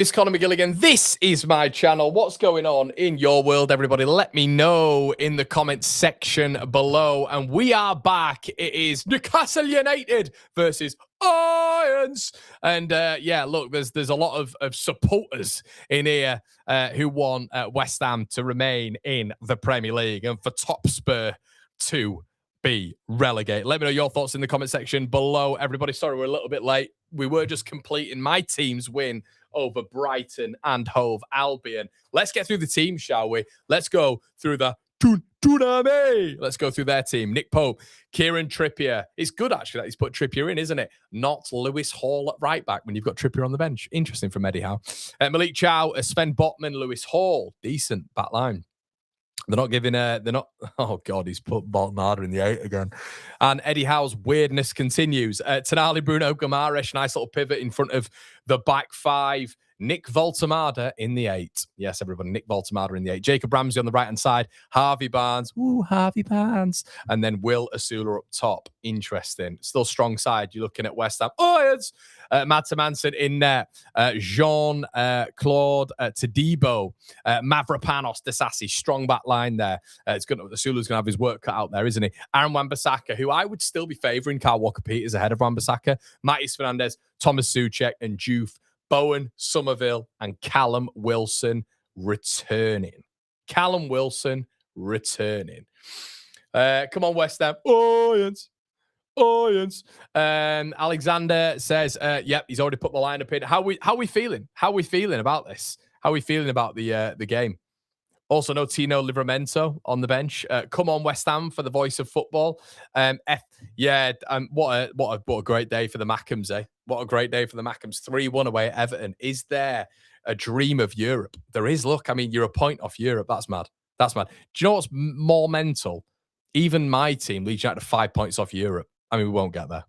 It's Conor McGilligan. This is my channel. What's going on in your world, everybody? Let me know in the comments section below. And we are back. It is Newcastle United versus Irons. And yeah, look, there's a lot of supporters in here who want West Ham to remain in the Premier League and for Top Spur to be relegated. Let me know your thoughts in the comment section below, everybody. Sorry, we're a little bit late. We were just completing my team's win over Brighton and Hove Albion. Let's get through the team, shall we? Let's go through the Tsunami. Let's go through their team. Nick Pope, Kieran Trippier. It's good, actually, that he's put Trippier in, isn't it? Not Lewis Hall at right back when you've got Trippier on the bench. Interesting from Eddie Howe. Malik Chow, Sven Botman, Lewis Hall. Decent back line. They're not giving oh God, he's put Boltonada in the 8 again. And Eddie Howe's weirdness continues. Tonali, Bruno Guimaraes, nice little pivot in front of the back 5. Nick Voltemada in the 8. Yes, everybody, Nick Voltemada in the 8. Jacob Ramsey on the right-hand side. Harvey Barnes. Ooh, Harvey Barnes. And then Will Asula up top. Interesting. Still strong side. You're looking at West Ham. Oh, it's Mads Manson in there. Jean-Claude Todibo. Mavropanos Disasi. Strong back line there. Asula's going to have his work cut out there, isn't he? Aaron Wan-Bissaka, who I would still be favouring Kyle Walker-Peters ahead of Wan-Bissaka. Matis Fernandez, Thomas Souček, and Juve. Bowen, Somerville, and Callum Wilson returning. Callum Wilson returning. Come on, West Ham. Irons. Alexander says, yep, he's already put the lineup in. How we feeling? How we feeling about this? How we feeling about the game? Also, no Tino Livramento on the bench. Come on, West Ham, for the voice of football. What a great day for the Mackhams, eh? What a great day for the Mackhams. 3-1 away at Everton. Is there a dream of Europe? There is. Look, I mean, you're a point off Europe. That's mad. That's mad. Do you know what's more mental? Even my team, Leeds United, 5 points off Europe. I mean, we won't get there.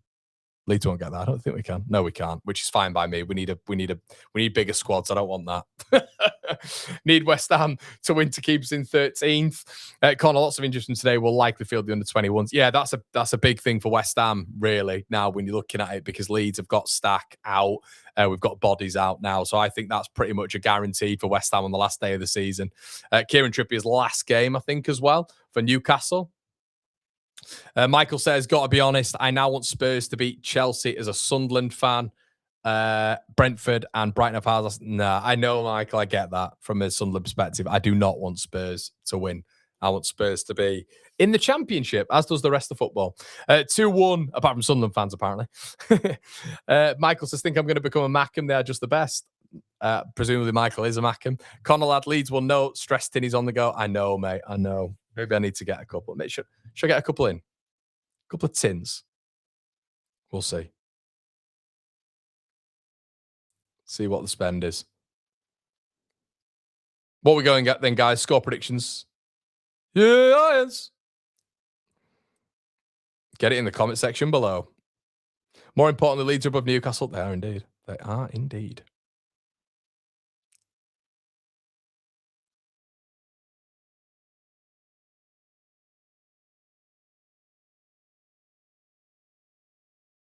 Leeds won't get that. I don't think we can. No, we can't, which is fine by me. We need bigger squads. I don't want that. Need West Ham to win to keep us in 13th. Conor, lots of interest in today. We'll likely field the under-21s. Yeah, that's a big thing for West Ham, really, now when you're looking at it, because Leeds have got Stack out. We've got bodies out now. So I think that's pretty much a guarantee for West Ham on the last day of the season. Kieran Trippier's last game, I think, as well, for Newcastle. Michael says, got to be honest, I now want Spurs to beat Chelsea as a Sunderland fan. Brentford and Brighton have had. Nah, I know, Michael, I get that from a Sunderland perspective. I do not want Spurs to win. I want Spurs to be in the Championship, as does the rest of football. 2-1, apart from Sunderland fans, apparently. Michael says, think I'm going to become a Mackham. They are just the best. Presumably Michael is a Mackham. Conor lad, Leeds will know. Stress Tinny's on the go. I know, mate. I know. Maybe I need to get a couple. Should I get a couple in? A couple of tins. We'll see. See what the spend is. What are we going at then, guys? Score predictions. Yeah, Irons. Get it in the comment section below. More importantly, Leeds are above Newcastle. They are indeed. They are indeed.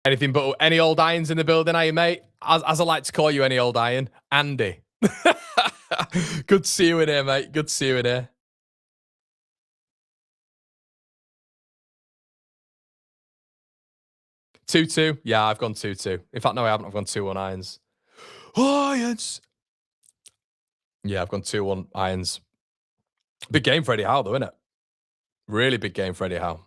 Anything but any old irons in the building, are you, mate? As I like to call you, any old iron, Andy. Good to see you in here, mate. Good to see you in here. Two. Yeah, I've gone 2-2. In fact, no, I haven't. I've gone 2-1 irons. Irons. Yeah, I've gone 2-1 irons. Big game for Eddie Howe, though, isn't it? Really big game for Eddie Howe.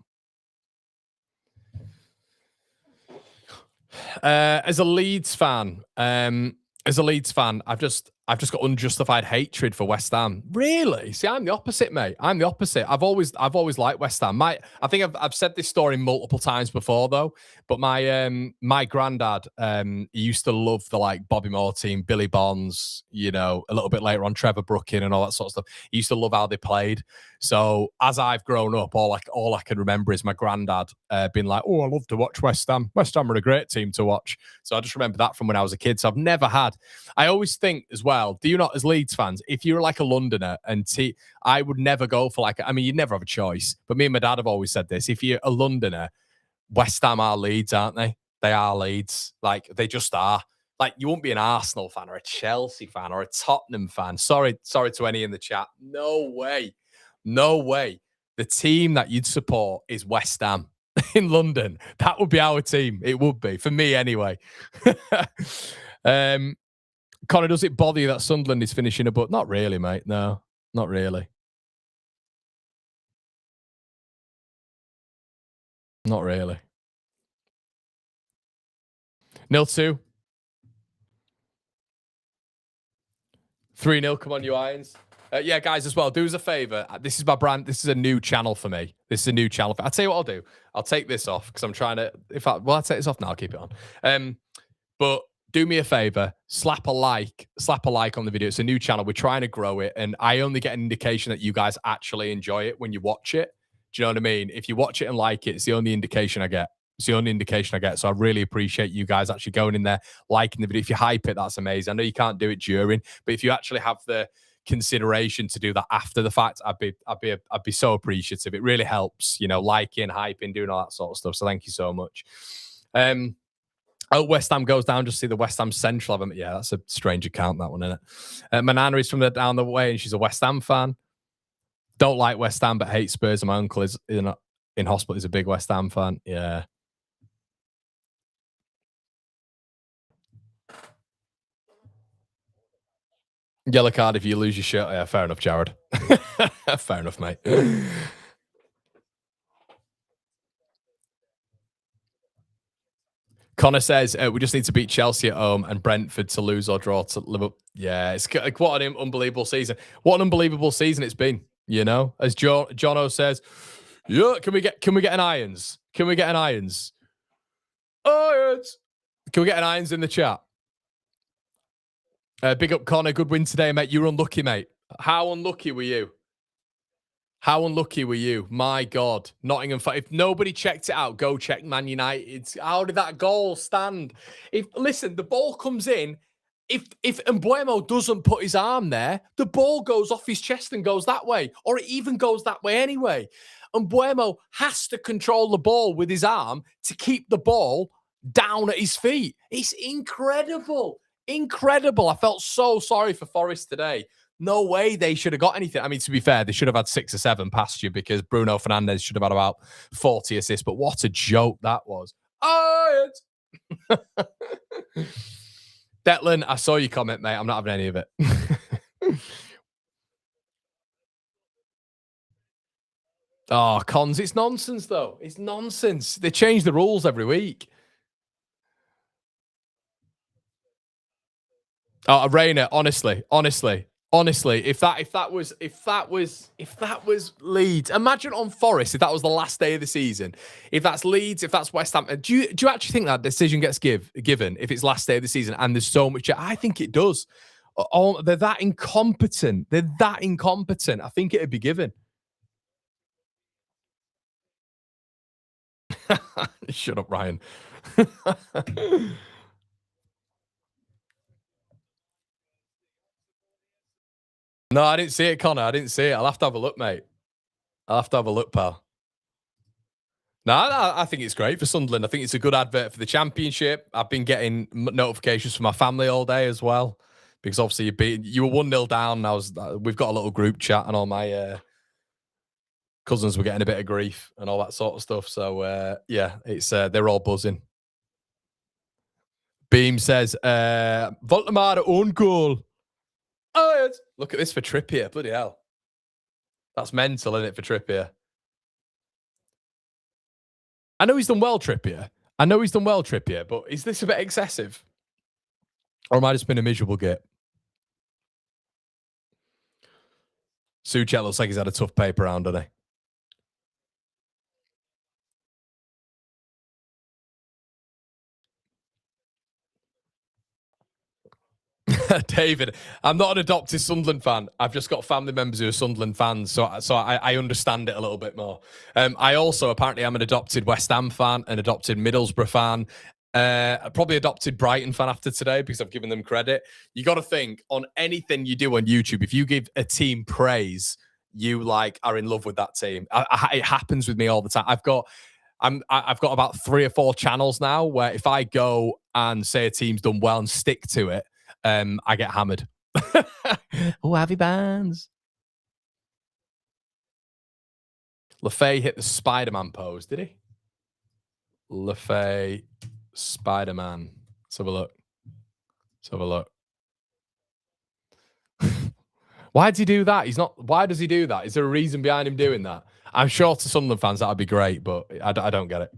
As a Leeds fan, I've just got unjustified hatred for West Ham. Really? See, I'm the opposite, mate. I'm the opposite. I've always liked West Ham. I think I've said this story multiple times before, though. But my granddad, he used to love the Bobby Moore team, Billy Bonds, you know, a little bit later on Trevor Brooking and all that sort of stuff. He used to love how they played. So as I've grown up, all I can remember is my granddad being like, "Oh, I love to watch West Ham. West Ham are a great team to watch." So I just remember that from when I was a kid. So I've never had. I always think as well. Do you not, as Leeds fans, if you're like a Londoner I would never go for you'd never have a choice. But me and my dad have always said this: if you're a Londoner, West Ham are Leeds, aren't they? They are Leeds. They just are. Like, you won't be an Arsenal fan or a Chelsea fan or a Tottenham fan. Sorry to any in the chat. No way. No way. The team that you'd support is West Ham in London. That would be our team. It would be. For me, anyway. Conor, does it bother you that Sunderland is finishing above? Not really, mate. No, not really. Not really. 0-2. 3-0. Come on, you Irons. Yeah, guys, as well, do us a favor. This is my brand. This is a new channel for me. This is a new channel. I'll tell you what I'll do. I'll take this off because I'm trying to. I'll take this off now. I'll keep it on. But do me a favor. Slap a like on the video. It's a new channel. We're trying to grow it, and I only get an indication that you guys actually enjoy it when you watch it. Do you know what I mean? If you watch it and like it, it's the only indication I get. It's the only indication I get. So I really appreciate you guys actually going in there, liking the video. If you hype it, that's amazing. I know you can't do it during, but if you actually have the consideration to do that after the fact, I'd be so appreciative. It really helps, liking, hyping, doing all that sort of stuff. So thank you so much. West Ham goes down. Just see the West Ham Central. Yeah, that's a strange account, that one, isn't it? Manana is from down the way, and she's a West Ham fan. Don't like West Ham, but hate Spurs. And my uncle is in hospital. He's a big West Ham fan. Yeah. Yellow card if you lose your shirt. Yeah, fair enough, Jared. Fair enough, mate. Conor says, we just need to beat Chelsea at home and Brentford to lose or draw to Liverpool. Yeah, it's what an unbelievable season. What an unbelievable season it's been, As Jono says, yeah, can we get an Irons? Can we get an Irons? Irons! Can we get an Irons in the chat? Big up, Conor. Good win today, mate. You were unlucky, mate. How unlucky were you? How unlucky were you? My God. Nottingham. If nobody checked it out, go check Man United. How did that goal stand? Listen, the ball comes in. If Mbuemo doesn't put his arm there, the ball goes off his chest and goes that way. Or it even goes that way anyway. Mbuemo has to control the ball with his arm to keep the ball down at his feet. It's incredible. Incredible. I felt so sorry for Forest today. No way they should have got anything. I mean, to be fair, they should have had 6 or 7 past you because Bruno Fernandes should have had about 40 assists. But what a joke that was. Oh, Declan, I saw your comment, mate. I'm not having any of it. Oh, cons. It's nonsense, though. It's nonsense. They change the rules every week. Oh, Reina, honestly, if that was Leeds, imagine on Forest if that was the last day of the season. If that's Leeds, if that's West Ham, do you actually think that decision gets given if it's last day of the season and there's so much? I think it does. Oh, they're that incompetent. I think it'd be given. Shut up, Ryan. No, I didn't see it, Conor. I didn't see it. I'll have to have a look, mate. I'll have to have a look, pal. No, I think it's great for Sunderland. I think it's a good advert for the Championship. I've been getting notifications from my family all day as well, because obviously you were 1-0 down. We've got a little group chat, and all my cousins were getting a bit of grief and all that sort of stuff. So yeah, it's they're all buzzing. Beam says, Voltemara own goal. Oh, look at this for Trippier. Bloody hell. That's mental, isn't it, for Trippier? I know he's done well, Trippier. But is this a bit excessive? Or am I just been a miserable git? Suchet looks like he's had a tough paper round, doesn't he? David, I'm not an adopted Sunderland fan. I've just got family members who are Sunderland fans, so I understand it a little bit more. I also apparently am an adopted West Ham fan, an adopted Middlesbrough fan, probably adopted Brighton fan after today because I've given them credit. You got to think on anything you do on YouTube, if you give a team praise, you are in love with that team. It happens with me all the time. I've got about 3 or 4 channels now where if I go and say a team's done well and stick to it, I get hammered. Oh, happy bands. LaFay hit the Spider-Man pose, did he? LaFay, Spider-Man. Let's have a look. Let's have a look. Why did he do that? He's not. Why does he do that? Is there a reason behind him doing that? I'm sure to Sunderland fans that would be great, but I don't get it.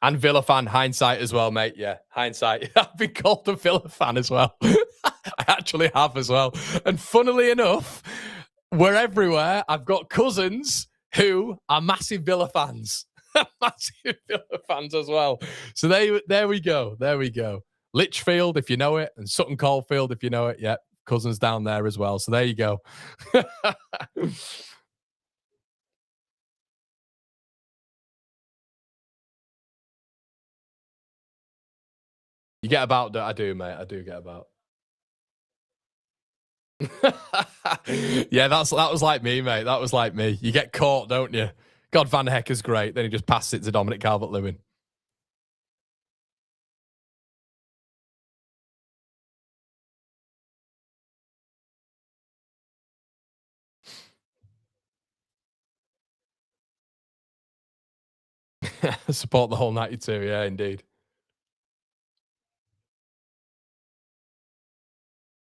And Villa fan, hindsight as well, mate. Yeah, hindsight. I've been called a Villa fan as well. I actually have as well. And funnily enough, we're everywhere. I've got cousins who are massive Villa fans. Massive Villa fans as well. So there we go. There we go. Lichfield, if you know it, and Sutton Coldfield, if you know it. Yep, cousins down there as well. So there you go. You get about, I do, mate. I do get about. Yeah, that was like me, mate. That was like me. You get caught, don't you? God, Van Hecker's great. Then he just passes it to Dominic Calvert-Lewin. Support the whole 92. Yeah, indeed.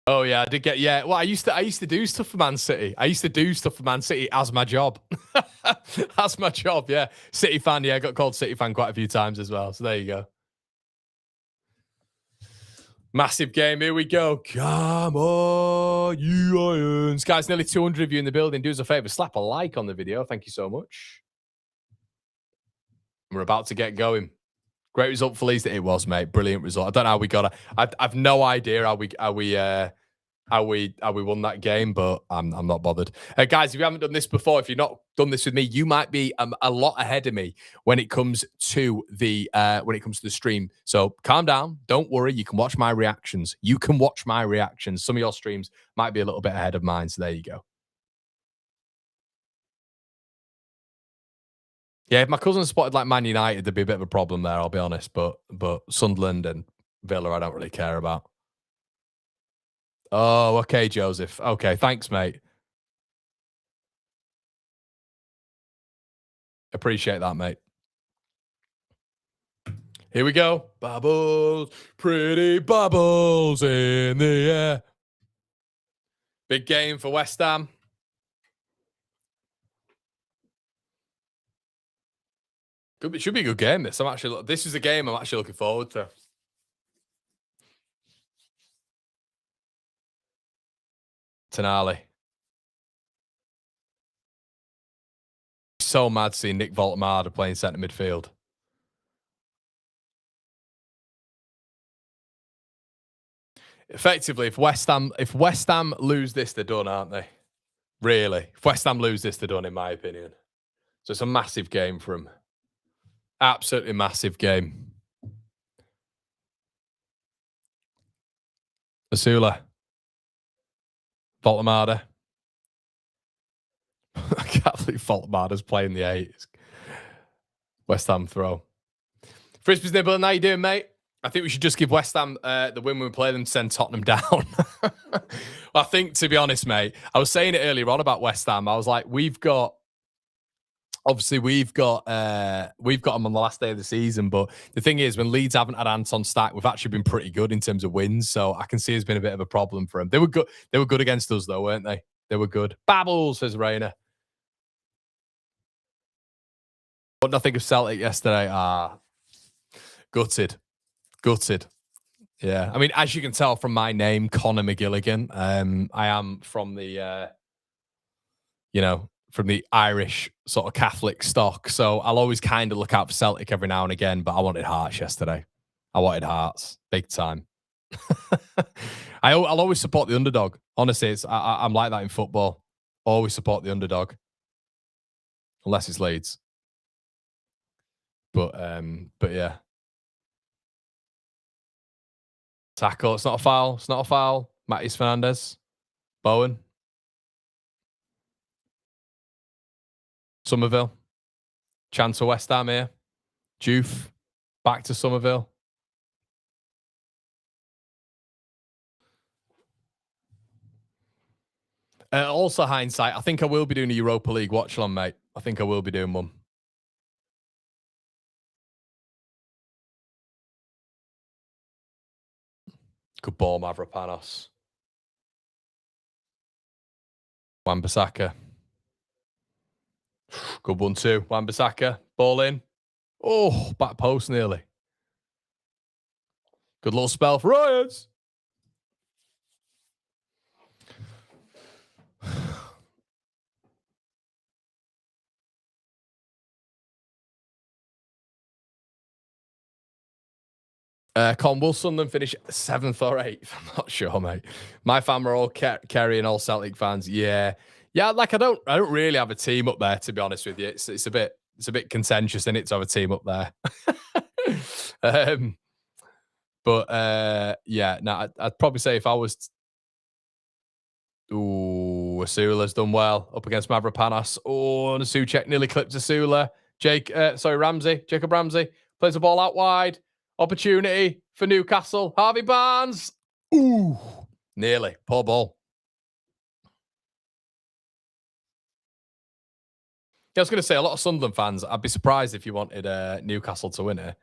Oh yeah, I did get Well, I used to do stuff for Man City. I used to do stuff for Man City as my job. That's my job. Yeah, City fan. Yeah, I got called City fan quite a few times as well. So there you go. Massive game. Here we go. Come on, you Irons. Guys, nearly 200 of you in the building. Do us a favor, slap a like on the video. Thank you so much. We're about to get going. Great result for Leeds. It was, mate. Brilliant result. I don't know how we got it. I've no idea how we won that game, but I'm not bothered. Guys, if you haven't done this before, if you've not done this with me, you might be a lot ahead of me when it comes to the stream. So calm down. Don't worry. You can watch my reactions. Some of your streams might be a little bit ahead of mine. So there you go. Yeah, if my cousin spotted like Man United, there'd be a bit of a problem there, I'll be honest. But Sunderland and Villa, I don't really care about. Oh, okay, Joseph. Okay, thanks, mate. Appreciate that, mate. Here we go. Bubbles, pretty bubbles in the air. Big game for West Ham. It should be a good game. This is a game I'm actually looking forward to. Tonali. So mad seeing Nick Voltemade playing centre midfield. Effectively, if West Ham lose this, they're done, aren't they? Really. If West Ham lose this, they're done, in my opinion. So it's a massive game for them. Absolutely massive game. Asula. Voltemade. I can't believe Voltemade's playing the 8. West Ham throw. Frisbee's nibble. How you doing, mate? I think we should just give West Ham the win when we play them to send Tottenham down. Well, I think, to be honest, mate, I was saying it earlier on about West Ham. I was like, we've got them on the last day of the season. But the thing is, when Leeds haven't had Anton Stack, we've actually been pretty good in terms of wins. So I can see it's been a bit of a problem for them. They were good. They were good against us, though, weren't they? They were good. Babbles, says Rayner. What did I think of Celtic yesterday? Gutted. Yeah. I mean, as you can tell from my name, Conor McGilligan, I am from the, from the Irish sort of Catholic stock. So I'll always kind of look out for Celtic every now and again, but I wanted Hearts yesterday. I wanted Hearts big time. I'll always support the underdog. Honestly, I'm like that in football. Always support the underdog. Unless it's Leeds. But yeah. Tackle. It's not a foul. Matis Fernandez. Bowen. Somerville. Chance for West Ham here. Juve. Back to Somerville. Also, hindsight, I think I will be doing a Europa League watch-along, mate. I think I will be doing one. Good ball, Mavropanos. Wan-Bissaka. Good one too. Wan-Bissaka. Ball in. Oh, back post nearly. Good little spell for Ryans. Con, will Sunderland finish 7th or 8th? I'm not sure, mate. My fam are all carrying all Celtic fans. Yeah. Like I don't really have a team up there, to be honest with you. It's a bit contentious in it to have a team up there. Yeah, no, I'd probably say if I was Asula's done well up against Mavropanos. Oh, Nasucek nearly clipped Asula. Jacob Ramsey plays the ball out wide. Opportunity for Newcastle. Harvey Barnes. Ooh, nearly. Poor ball. I was going to say, a lot of Sunderland fans, I'd be surprised if you wanted Newcastle to win it.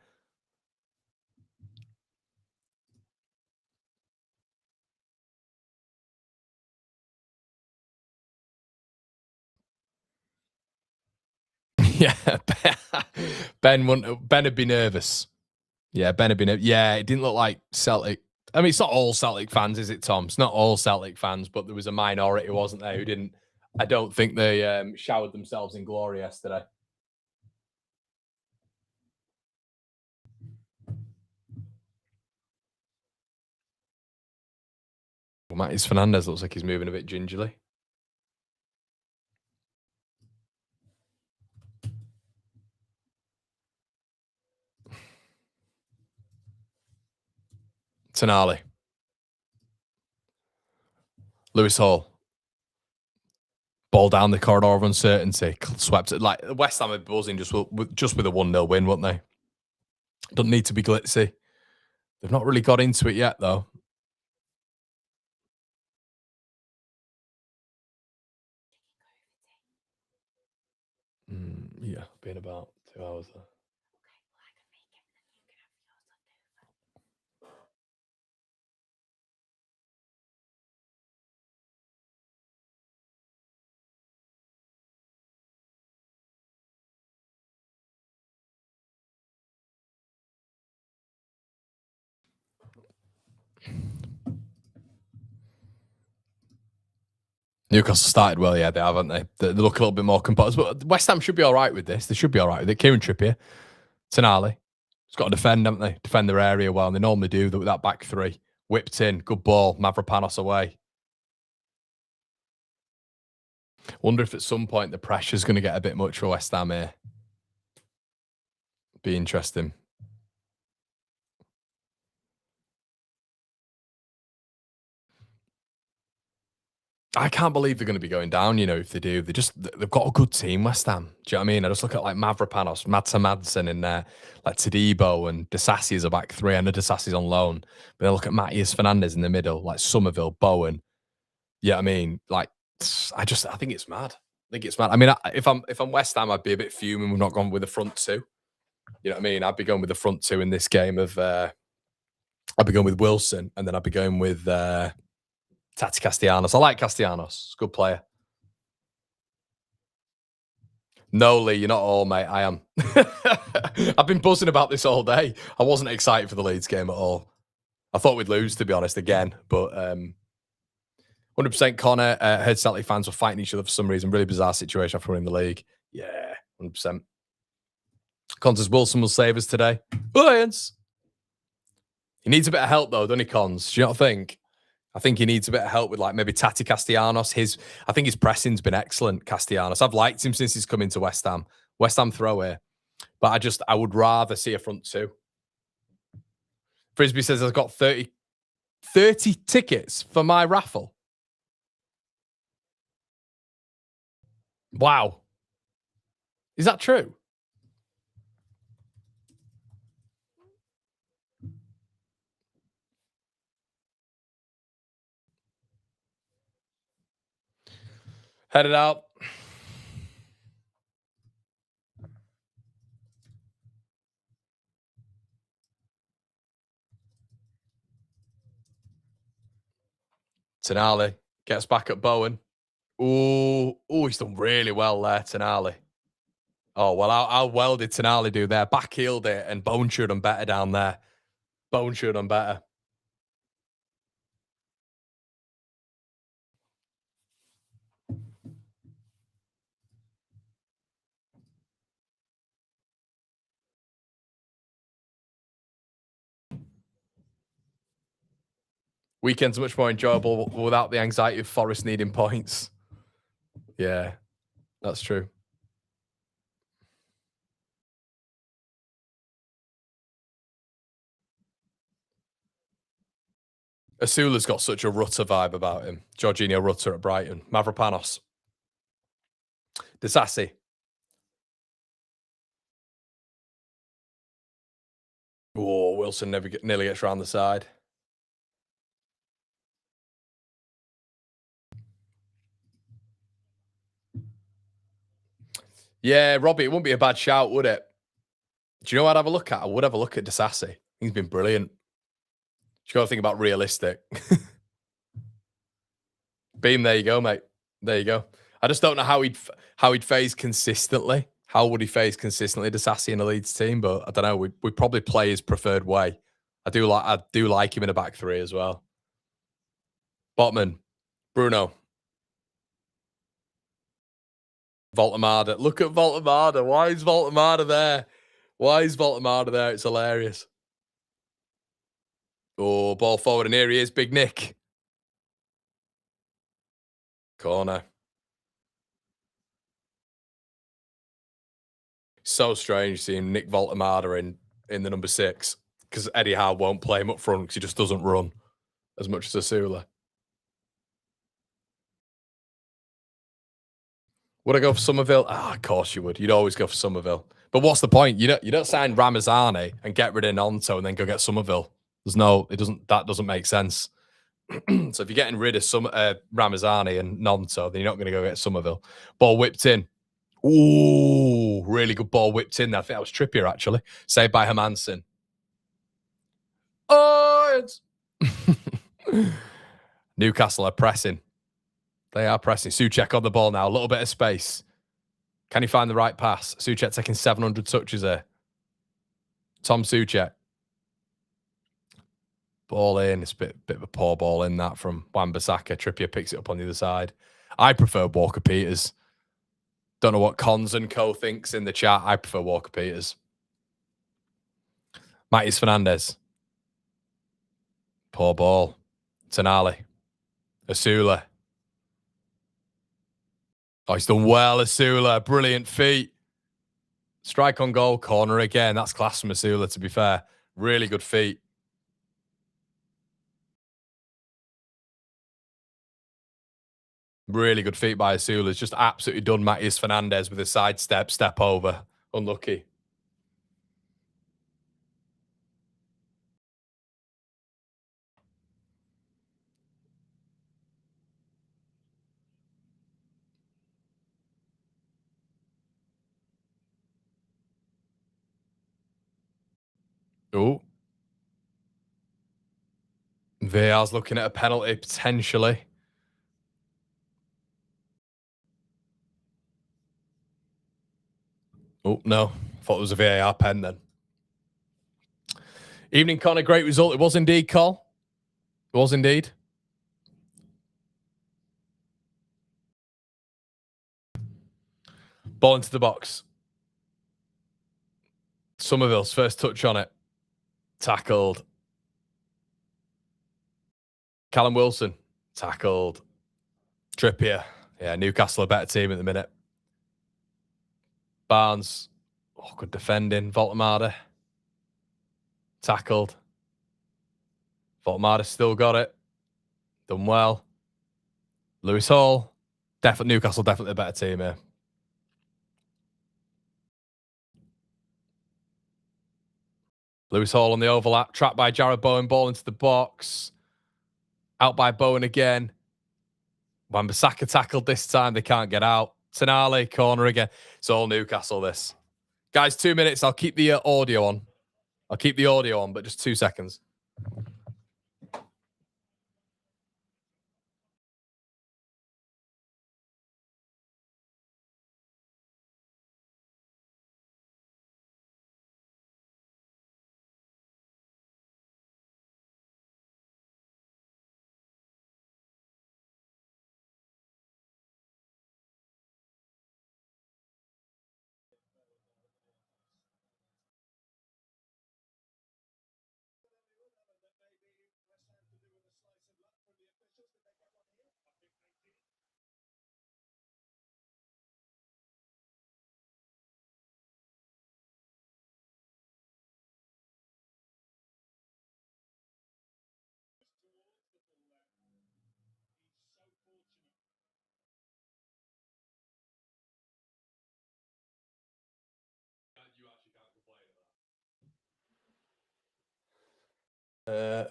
Yeah, Ben would be nervous. Yeah, Ben had been. Yeah, it didn't look like Celtic. I mean, it's not all Celtic fans, is it, Tom? It's not all Celtic fans, but there was a minority, wasn't there, who didn't. I don't think they showered themselves in glory yesterday. Well, Mattis Fernandez looks like he's moving a bit gingerly. Tonali. Lewis Hall. Ball down the corridor of uncertainty. Swept it. Like West Ham are buzzing just with a 1-0 win, wouldn't they? Don't need to be glitzy. They've not really got into it yet, though. Yeah, been about 2 hours there. Newcastle started well, yeah, they haven't they? They look a little bit more composed, but West Ham should be all right with this. They should be all right with it. Kieran Trippier, Tonali, it's got to defend, haven't they? Defend their area well, and they normally do with that back three. Whipped in, good ball, Mavropanos away. Wonder if at some point the pressure's going to get a bit much for West Ham here. Be interesting. I can't believe they're going to be going down, if they do. They've got a good team, West Ham. Do you know what I mean? I just look at like Mavropanos, Madsen Madsen in there, like Todibo and Disasi as a back three. I know Disasi's on loan. But I look at Mattias Fernandez in the middle, like Somerville, Bowen. Yeah, I mean, like, I think it's mad. I think it's mad. I mean, if I'm West Ham, I'd be a bit fuming we've not gone with the front two. You know what I mean? I'd be going with the front two in this game of, I'd be going with Wilson, and then I'd be going with Tati Castellanos. I like Castellanos. Good player. No, Lee, you're not all, mate. I am. I've been buzzing about this all day. I wasn't excited for the Leeds game at all. I thought we'd lose, to be honest, again. But 100% Conor. Heard Celtic fans were fighting each other for some reason. Really bizarre situation after winning the league. Yeah, 100%. Cons says Wilson will save us today. Lions. He needs a bit of help, though, doesn't he, Cons? Do you not think? I think he needs a bit of help with like maybe Tati Castellanos. I think his pressing's been excellent, Castellanos. I've liked him since he's come into West Ham. West Ham throw here. But I would rather see a front two. Frisbee says I've got 30 tickets for my raffle. Wow. Is that true? Headed out. Tonali gets back at Bowen. Ooh, he's done really well there, Tonali. Oh, well, how well did Tonali do there? Backheeled it, and Bowen should have done better down there. Bowen should have done better. Weekends are much more enjoyable without the anxiety of Forest needing points. Yeah, that's true. Asula's got such a Rutter vibe about him. Jorginho Rutter at Brighton. Mavropanos. Disassi. Oh, Wilson nearly gets around the side. Yeah, Robbie, it wouldn't be a bad shout, would it? Do you know what I'd have a look at? I would have a look at Disassi. He's been brilliant. You got to think about realistic. Beam, there you go, mate. There you go. I just don't know how he'd phase consistently. How would he phase consistently, Disassi in a Leeds team? But I don't know. We probably play his preferred way. I do like him in a back three as well. Botman, Bruno, Voltemada. Look at Voltemada. Why is Voltemada there? Why is Voltemada there? It's hilarious. Oh, ball forward, and here he is, Big Nick. Corner. So strange seeing Nick Voltemada in the number 6 because Eddie Howe won't play him up front because he just doesn't run as much as Asula. Would I go for Somerville? Of course you would. You'd always go for Somerville. But what's the point? You don't sign Ramazani and get rid of Nonto and then go get Somerville. That doesn't make sense. So if you're getting rid of Ramazani and Nonto, then you're not going to go get Somerville. Ball whipped in. Ooh, really good ball whipped in there. I think that was Trippier, actually. Saved by Hermansen. Oh, Newcastle are pressing. They are pressing. Souček on the ball now. A little bit of space. Can he find the right pass? Souček taking 700 touches there. Tom Souček. Ball in. It's a bit of a poor ball in that from Wan-Bissaka. Trippier picks it up on the other side. I prefer Walker-Peters. Don't know what Cons and Co thinks in the chat. I prefer Walker-Peters. Matis Fernandez. Poor ball. Tonali. Asula. Oh, he's done well, Asula. Brilliant feet. Strike on goal. Corner again. That's class from Asula, to be fair. Really good feet. Really good feet by Asula. It's just absolutely done Matis Fernandez with a sidestep, step over. Unlucky. Oh. VAR's looking at a penalty, potentially. Oh, no. Thought it was a VAR pen then. Evening, Conor. Great result. It was indeed, Cole. It was indeed. Ball into the box. Somerville's first touch on it. Tackled. Callum Wilson. Tackled. Trippier. Yeah, Newcastle a better team at the minute. Barnes. Oh, good defending. Voltemada. Tackled. Voltemada still got it. Done well. Lewis Hall. Newcastle definitely a better team here. Lewis Hall on the overlap. Trapped by Jared Bowen. Ball into the box. Out by Bowen again. Wan-Bissaka tackled this time. They can't get out. Tonali, corner again. It's all Newcastle, this. Guys, 2 minutes. I'll keep the audio on. I'll keep the audio on, but just 2 seconds.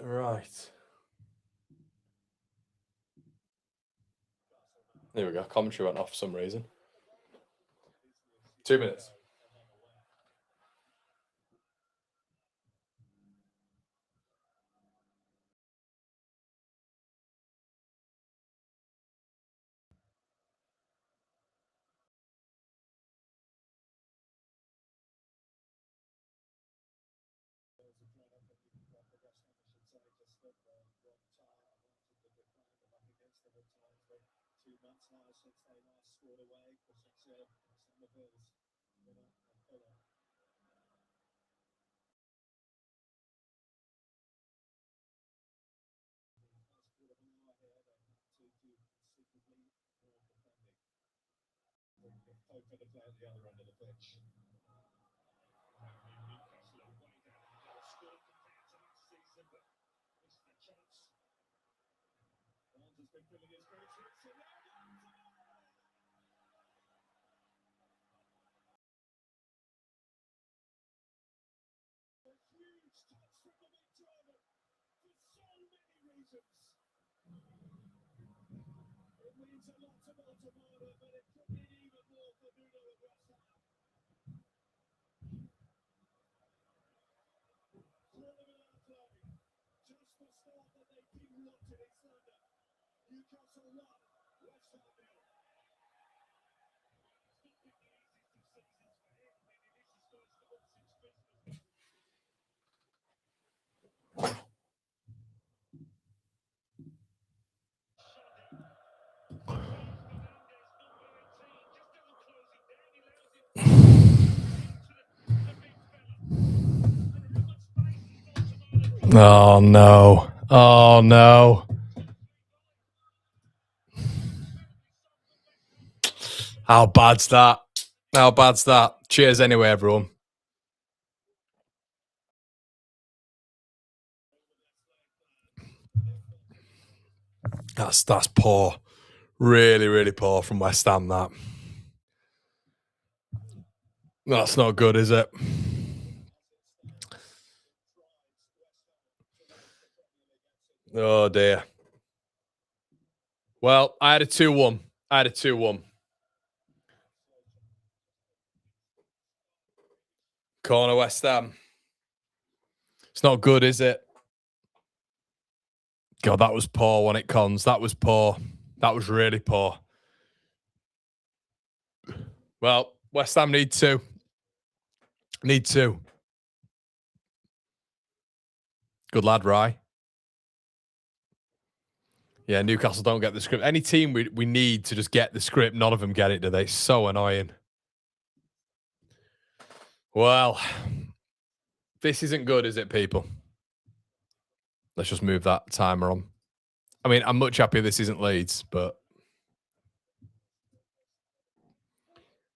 Right. There we go. Commentary went off for some reason. 2 minutes. Oh, no. Oh, no. How bad's that? How bad's that? Cheers anyway, everyone. That's poor. Really, really poor from West Ham, that. That's not good, is it? Oh, dear. Well, I had a 2-1. Corner West Ham. It's not good, is it? God, that was poor when it cons. That was poor. That was really poor. Well, West Ham need 2. Need 2. Good lad, Rye. Yeah, Newcastle don't get the script. Any team we need to just get the script, none of them get it, do they? So annoying. Well, this isn't good, is it, people? Let's just move that timer on. I mean, I'm much happier this isn't Leeds, but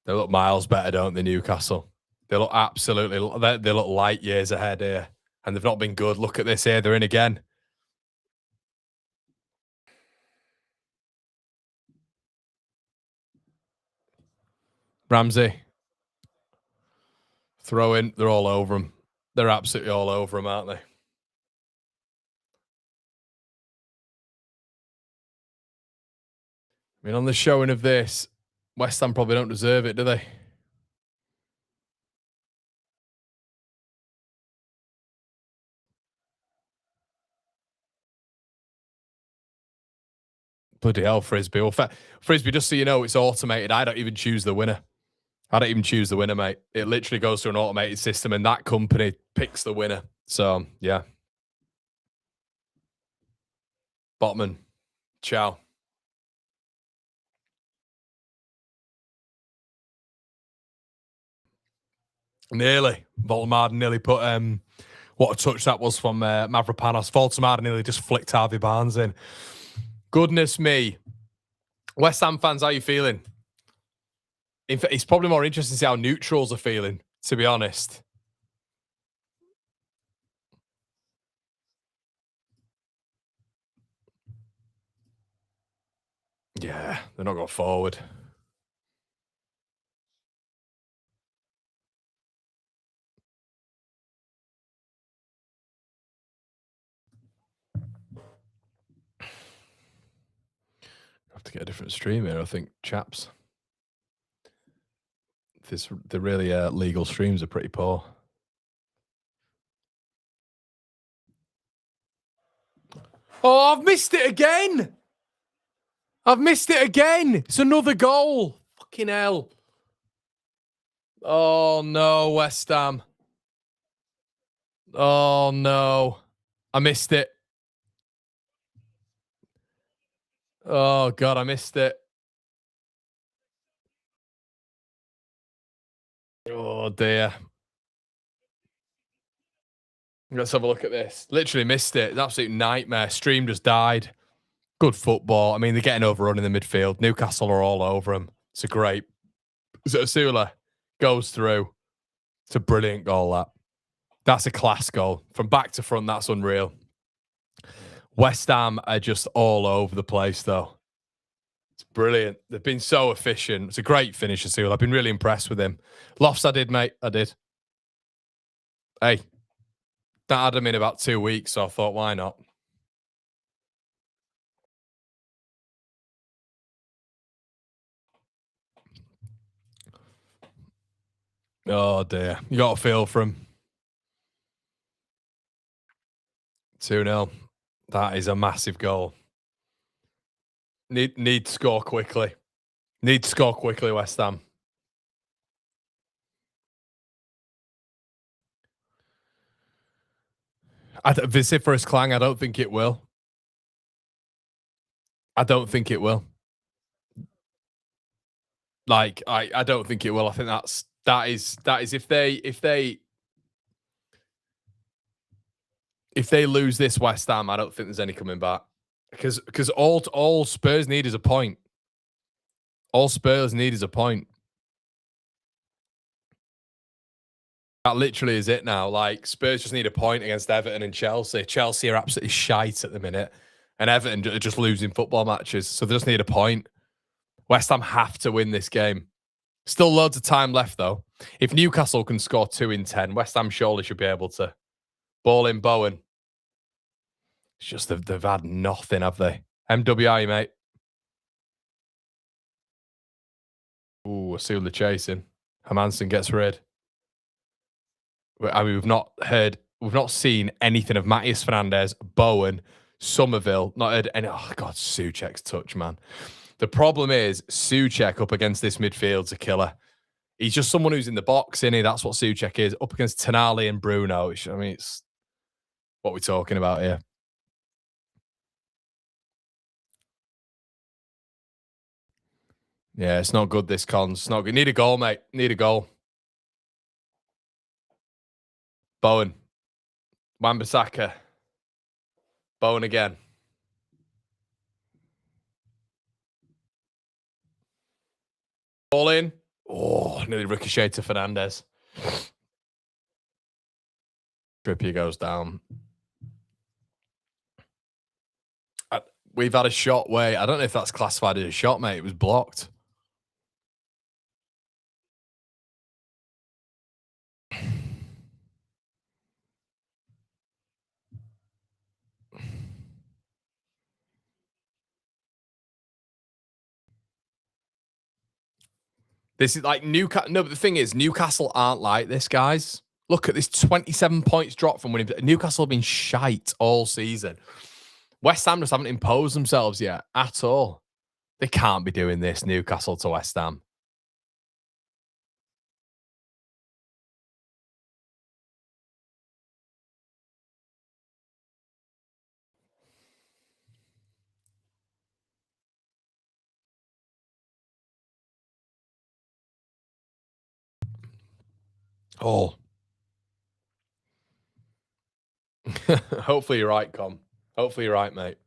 they look miles better, don't they, Newcastle? They look absolutely... They look light years ahead here, and they've not been good. Look at this here. They're in again. Ramsey. Throw in. They're all over him. They're absolutely all over him, aren't they? I mean, on the showing of this, West Ham probably don't deserve it, do they? Bloody hell, Frisbee. Well, Frisbee, just so you know, it's automated. I don't even choose the winner. I don't even choose the winner, mate. It literally goes through an automated system, and that company picks the winner. So, yeah. Botman, ciao. Nearly. Voltemade nearly put what a touch that was from Mavropanos. Voltemade nearly just flicked Harvey Barnes in. Goodness me. West Ham fans, how are you feeling? In fact, it's probably more interesting to see how neutrals are feeling, to be honest. Yeah, they're not going forward. Have to get a different stream here, I think, chaps. The really legal streams are pretty poor. Oh, I've missed it again. I've missed it again. It's another goal. Fucking hell. Oh, no, West Ham. Oh, no. I missed it. Oh, God, I missed it. Oh, dear. Let's have a look at this. Literally missed it. It's an absolute nightmare. Stream just died. Good football. I mean, they're getting overrun in the midfield. Newcastle are all over them. It's a great. Asula goes through. It's a brilliant goal, that. That's a class goal. From back to front, that's unreal. West Ham are just all over the place, though. It's brilliant. They've been so efficient. It's a great finish, Asula. I've been really impressed with him. Lofts, I did, mate. I did. Hey, that had him in about 2 weeks, so I thought, why not? Oh, dear. You got a feel for him. 2-0. That is a massive goal. Need to score quickly. Need to score quickly, West Ham. Vociferous Clang, I don't think it will. I don't think it will. Like, I don't think it will. I think that is if they lose this West Ham, I don't think there's any coming back. Because all Spurs need is a point. All Spurs need is a point. That literally is it now. Like, Spurs just need a point against Everton and Chelsea. Chelsea are absolutely shite at the minute. And Everton are just losing football matches. So they just need a point. West Ham have to win this game. Still loads of time left, though. If Newcastle can score 2 in 10, West Ham surely should be able to. Ball in Bowen. It's just they've had nothing, have they? MWI, mate. Ooh, Asula chasing. Hermansen gets rid. I mean, we've not seen anything of Matthias Fernandez, Bowen, Somerville. Not heard any. Oh God, Souček's touch, man. The problem is Souček up against this midfield's a killer. He's just someone who's in the box, isn't he? That's what Souček is. Up against Tonali and Bruno. I mean, it's what we're talking about here. Yeah, it's not good, this Cons. It's not good. Need a goal, mate. Need a goal. Bowen. Wan-Bissaka. Bowen again. Ball in. Oh, nearly ricocheted to Fernandez. Trippier goes down. We've had a shot where I don't know if that's classified as a shot, mate. It was blocked. This is like Newcastle. No, but the thing is, Newcastle aren't like this, guys. Look at this 27 points drop from winning. Newcastle have been shite all season. West Ham just haven't imposed themselves yet at all. They can't be doing this, Newcastle to West Ham. Oh. Hopefully you're right, Com. Hopefully you're right, mate.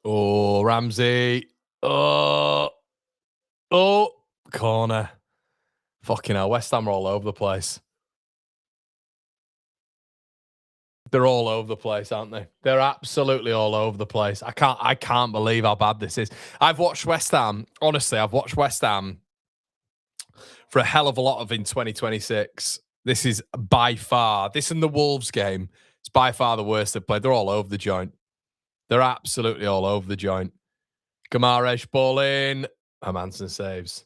Oh, Ramsey. Oh. Corner. Fucking hell. West Ham are all over the place. They're all over the place, aren't they? They're absolutely all over the place. I can't believe how bad this is. I've watched West Ham. Honestly, I've watched West Ham for a hell of a lot of in 2026. This is by far, this and the Wolves game, it's by far the worst they've played. They're all over the joint. They're absolutely all over the joint. Gamaresh ball in. Hermanson saves.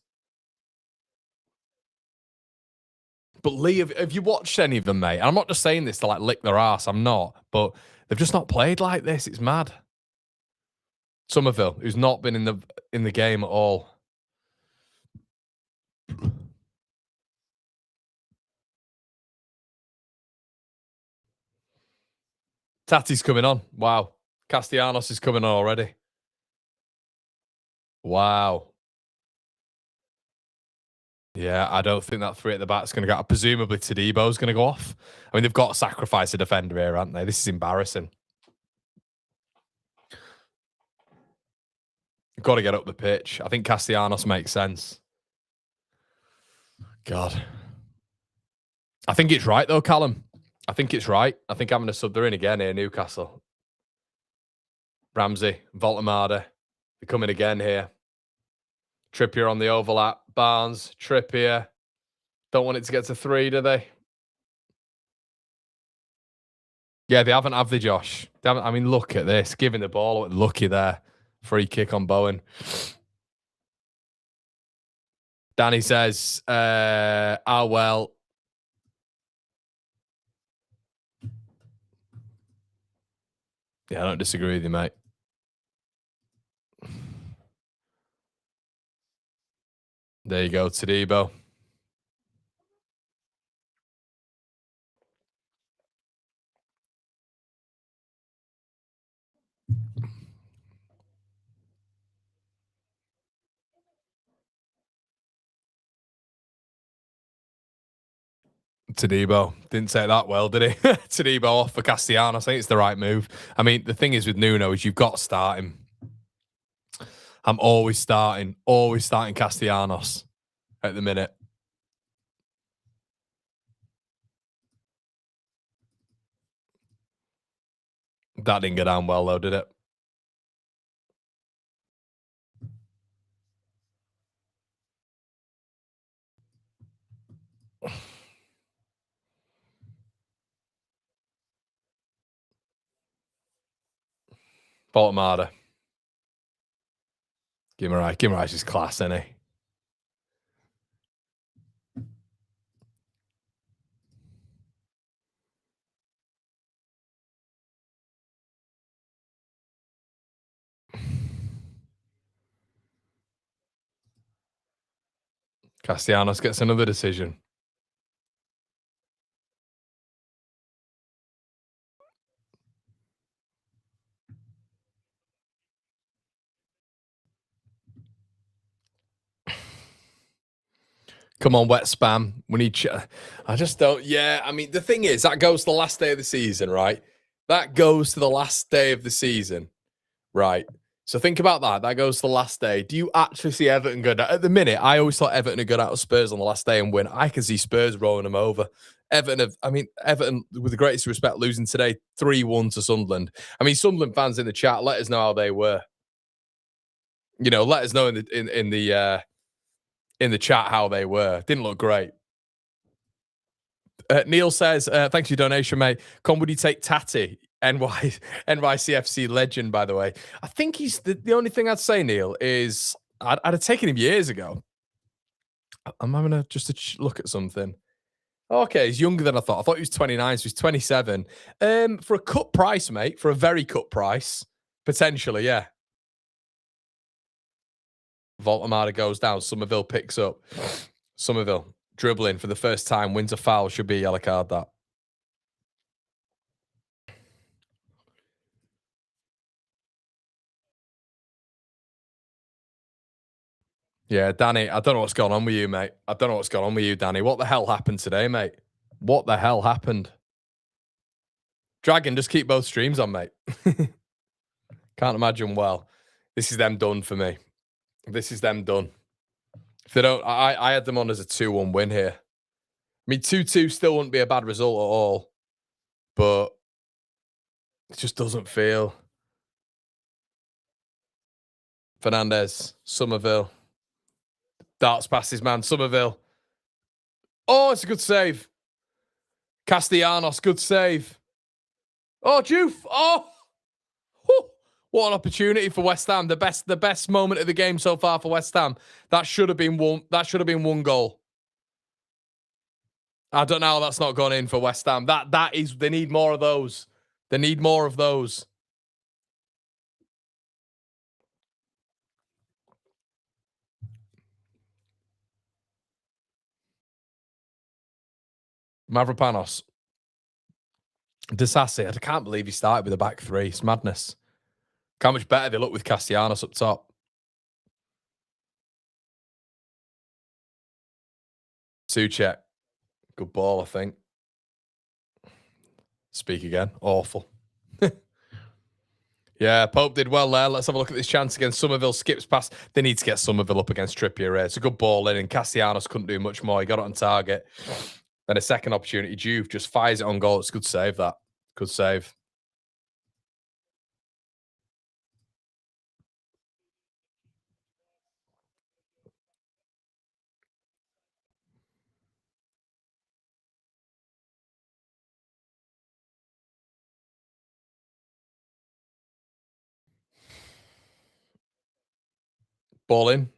But Lee, have you watched any of them, mate? And I'm not just saying this to like lick their ass. I'm not. But they've just not played like this. It's mad. Somerville, who's not been in the game at all. Tati's coming on. Wow. Castellanos is coming on already. Wow. Yeah, I don't think that three at the back's going to go. Presumably, Tadebo's going to go off. I mean, they've got to sacrifice a defender here, haven't they? This is embarrassing. Got to get up the pitch. I think Castellanos makes sense. God. I think it's right, though, Callum. I think it's right. I think I'm going to sub her in again here, Newcastle. Ramsey, Voltemade. They're coming again here. Trippier on the overlap. Barnes, Trippier. Don't want it to get to 3, do they? Yeah, they haven't, have they, Josh? They haven't, I mean, look at this. Giving the ball away. Lucky there. Free kick on Bowen. Danny says, oh, well. Yeah, I don't disagree with you, mate. There you go, Tadebo. Tadebo didn't say that well, did he? Tadebo off for Castellanos. I think it's the right move. I mean, the thing is with Nuno is you've got to start him. I'm always starting Castellanos at the minute. That didn't go down well, though, did it? Voltemade. Guimaraes is class, isn't he? Castellanos gets another decision. Come on, wet spam. We need. I just don't. Yeah, I mean, the thing is, that goes to the last day of the season, right? That goes to the last day of the season, right? So think about that. That goes to the last day. Do you actually see Everton go down? At the minute, I always thought Everton would go out of Spurs on the last day and win. I can see Spurs rolling them over. Everton, with the greatest respect, losing today 3-1 to Sunderland. I mean, Sunderland fans in the chat, let us know how they were. You know, let us know in the chat how they were. Didn't look great. Neil says, thanks for your donation, mate. Would you take Tati? NYCFC legend, by the way. I think he's the only thing I'd say, Neil, is I'd have taken him years ago. I'm having a look at something. Okay, he's younger than I thought. I thought he was 29, so he's 27. For a cut price, mate, for a very cut price, potentially, yeah. Voltamada goes down. Somerville picks up. Somerville dribbling for the first time, wins a foul. Should be a yellow card, that. Yeah, Danny, I don't know what's going on with you, mate. I don't know what's going on with you, Danny. What the hell happened today, mate? What the hell happened? Dragon, just keep both streams on, mate. Can't imagine. Well, this is them done for me. This is them done. If they don't, I had them on as a 2-1 win here. I mean, 2-2 still wouldn't be a bad result at all, but it just doesn't feel. Fernandez, Somerville. Darts past his man, Somerville. Oh, it's a good save. Castellanos, good save. Oh, Juve. Oh, whew. What an opportunity for West Ham. The best moment of the game so far for West Ham. That should have been one. That should have been one goal. I don't know how that's not gone in for West Ham. That is. They need more of those. They need more of those. Mavropanos. Disassi. I can't believe he started with a back three. It's madness. How much better they look with Castellanos up top. Suchek. Good ball, I think. Speak again. Awful. Yeah, Pope did well there. Let's have a look at this chance again. Somerville skips past. They need to get Somerville up against Trippier. It's a good ball in, and Castellanos couldn't do much more. He got it on target. Then a second opportunity. Juve just fires it on goal. It's a good save, that. Good save. Ball in.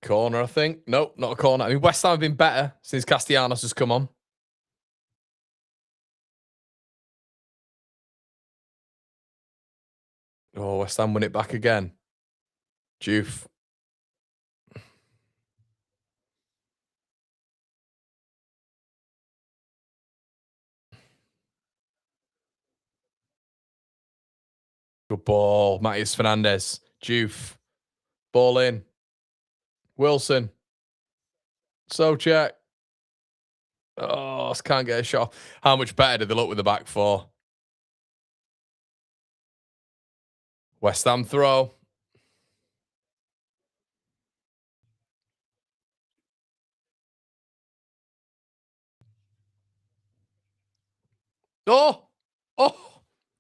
Corner, I think. Nope, not a corner. I mean, West Ham have been better since Castellanos has come on. Oh, West Ham win it back again. Juve. Good ball. Matthias Fernandez. Juve. Ball in. Wilson. Souček. Oh, can't get a shot. How much better did they look with the back four? West Ham throw. Oh,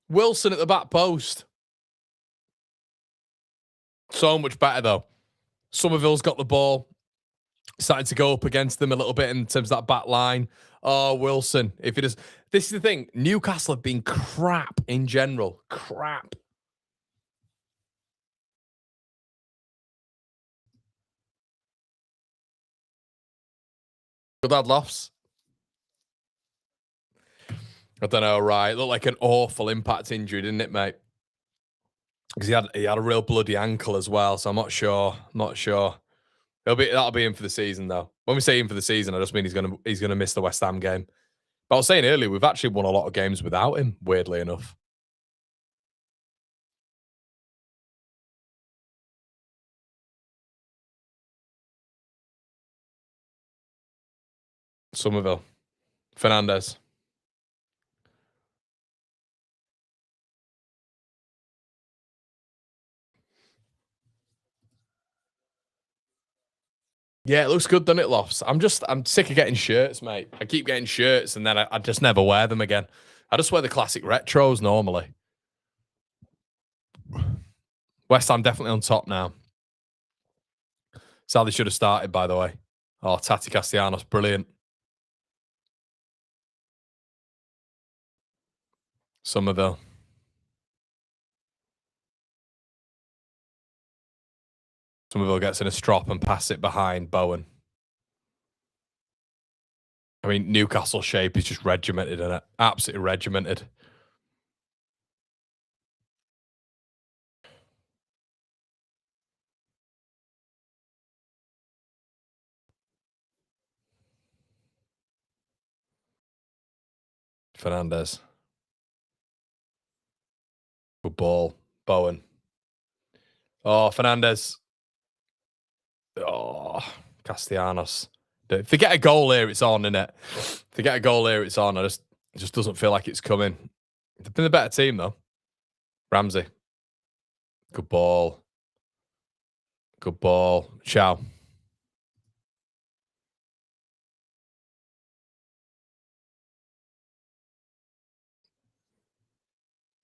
Wilson at the back post. So much better, though. Somerville's got the ball. Starting to go up against them a little bit in terms of that back line. Oh, Wilson. If it is, this is the thing. Newcastle have been crap in general. Crap. Good lad, Lofts. I don't know, right? It looked like an awful impact injury, didn't it, mate? Because he had a real bloody ankle as well, so I'm not sure. Not sure. That'll be in for the season, though. When we say in for the season, I just mean he's gonna miss the West Ham game. But I was saying earlier, we've actually won a lot of games without him, weirdly enough. Somerville. Fernandez. Yeah, it looks good, doesn't it, Lofts? I'm sick of getting shirts, mate. I keep getting shirts and then I just never wear them again. I just wear the classic retros normally. West Ham definitely on top now. Sally should have started, by the way. Oh, Tati Castellanos, brilliant. Somerville. Somerville gets in a strop and pass it behind Bowen. I mean, Newcastle shape is just regimented in it. Absolutely regimented. Fernandez. Good ball. Bowen. Oh, Fernandez. Oh, Castellanos. If they get a goal here, it's on, innit? If they get a goal here, it's on. It just doesn't feel like it's coming. They've been the better team, though. Ramsey. Good ball. Good ball. Chow.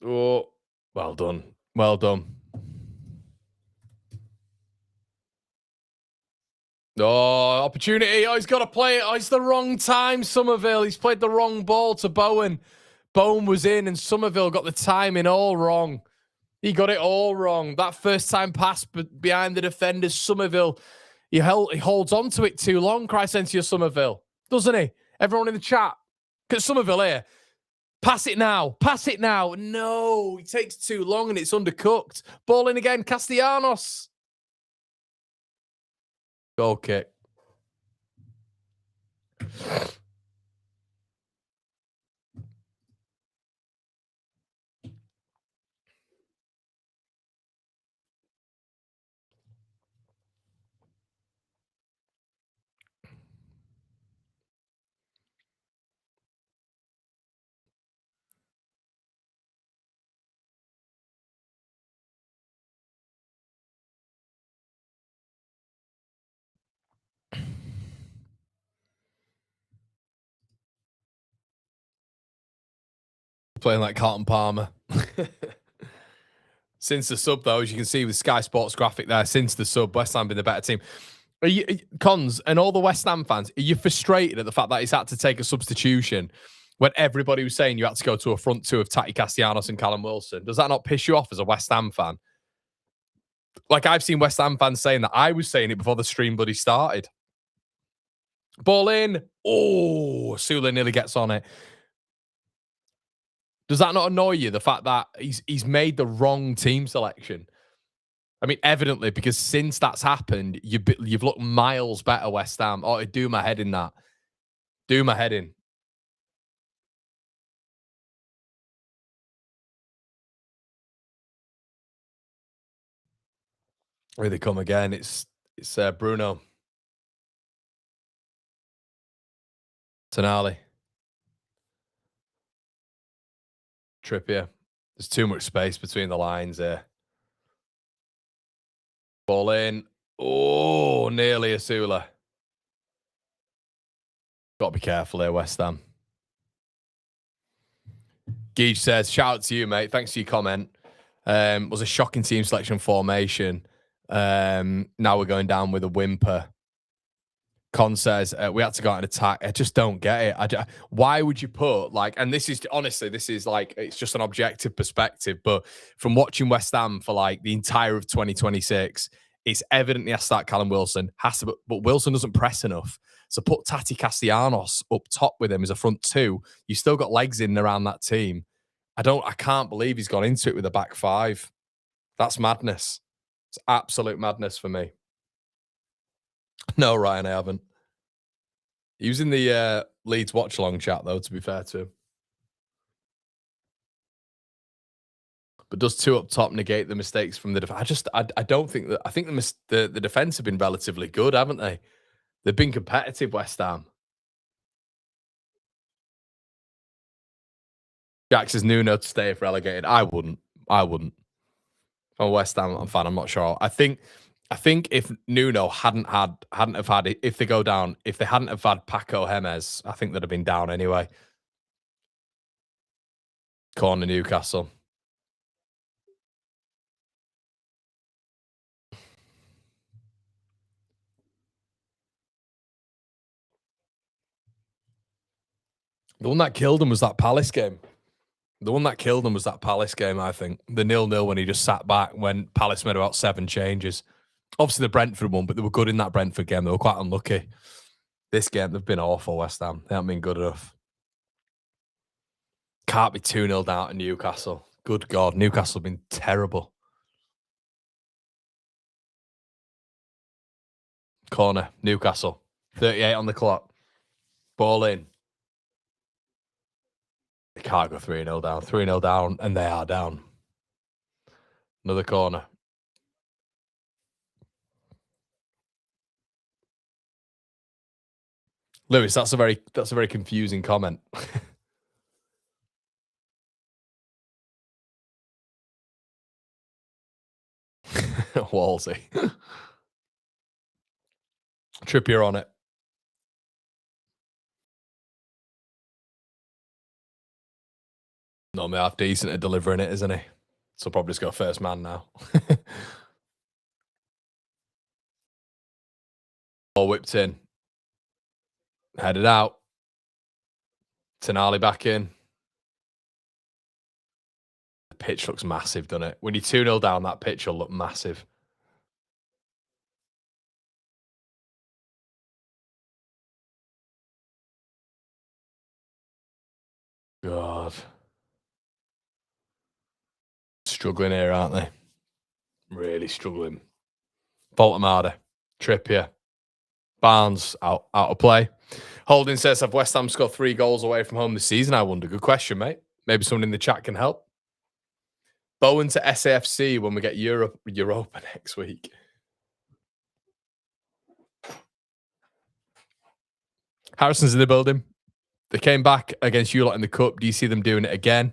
Oh, well done. Well done. Oh, opportunity. Oh, he's got to play it. Oh, it's the wrong time, Somerville. He's played the wrong ball to Bowen. Bowen was in and Somerville got the timing all wrong. He got it all wrong. That first time pass behind the defenders, Somerville, he holds on to it too long, Crysentia Somerville. Doesn't he? Everyone in the chat. Because Somerville here. Pass it now. Pass it now. No, it takes too long and it's undercooked. Ball in again. Castellanos. Goal kick. Playing like Carlton Palmer. Since the sub, though, as you can see with Sky Sports graphic there, since the sub, West Ham been the better team. Are you, Cons, and all the West Ham fans, are you frustrated at the fact that he's had to take a substitution when everybody was saying you had to go to a front two of Tati Castellanos and Callum Wilson? Does that not piss you off as a West Ham fan? Like, I've seen West Ham fans saying that. I was saying it before the stream bloody started. Ball in. Oh, Sule nearly gets on it. Does that not annoy you, the fact that he's made the wrong team selection? I mean, evidently, because since that's happened, you've looked miles better, West Ham. Oh, it'd do my head in that. Do my head in. Here they come again. It's Bruno. Tonali. Trippier. There's too much space between the lines here. Ball in. Oh, nearly a Sula. Got to be careful here, West Ham. Geej says, shout out to you, mate. Thanks for your comment. Was a shocking team selection formation. Now we're going down with a whimper. Con says, we had to go out and attack. I just don't get it. Why would you put, like, and this is, honestly, this is like, it's just an objective perspective, but from watching West Ham for like the entire of 2026, it's evident he has to start Callum Wilson, but Wilson doesn't press enough. So put Tati Castellanos up top with him as a front two. You still got legs in and around that team. I can't believe he's gone into it with a back five. That's madness. It's absolute madness for me. No, Ryan, I haven't. He was in the Leeds watch-along chat, though, to be fair to him. But does two up top negate the mistakes from the defense? I don't think that. I think the defense have been relatively good, haven't they? They've been competitive, West Ham. Jack says Nuno to stay if relegated. I wouldn't. I'm a West Ham fan. I'm not sure. I think if Nuno hadn't have had it, if they go down, if they hadn't have had Paco Gemes, I think they'd have been down anyway. Conor, Newcastle. The one that killed him was that Palace game. The one that killed him was that Palace game, I think. The 0-0 when he just sat back when Palace made about 7 changes. Obviously, the Brentford one, but they were good in that Brentford game. They were quite unlucky. This game, they've been awful, West Ham. They haven't been good enough. Can't be 2-0 down to Newcastle. Good God, Newcastle have been terrible. Corner, Newcastle. 38 on the clock. Ball in. They can't go 3-0 down. 3-0 down, and they are down. Another corner. Lewis, that's a very confusing comment. Wolsey. Trippier on it. Normally half decent at delivering it, isn't he? So probably just go first man now. Ball whipped in. Headed out. Tonali back in. The pitch looks massive, doesn't it? When you're 2-0 down, that pitch will look massive. God. Struggling here, aren't they? Really struggling. Voltemade. Trippier. Barnes out of play. Holding says, have West Ham scored 3 goals away from home this season? I wonder. Good question, mate. Maybe someone in the chat can help. Bowen to SAFC when we get Europa next week. Harrison's in the building. They came back against you lot in the cup. Do you see them doing it again?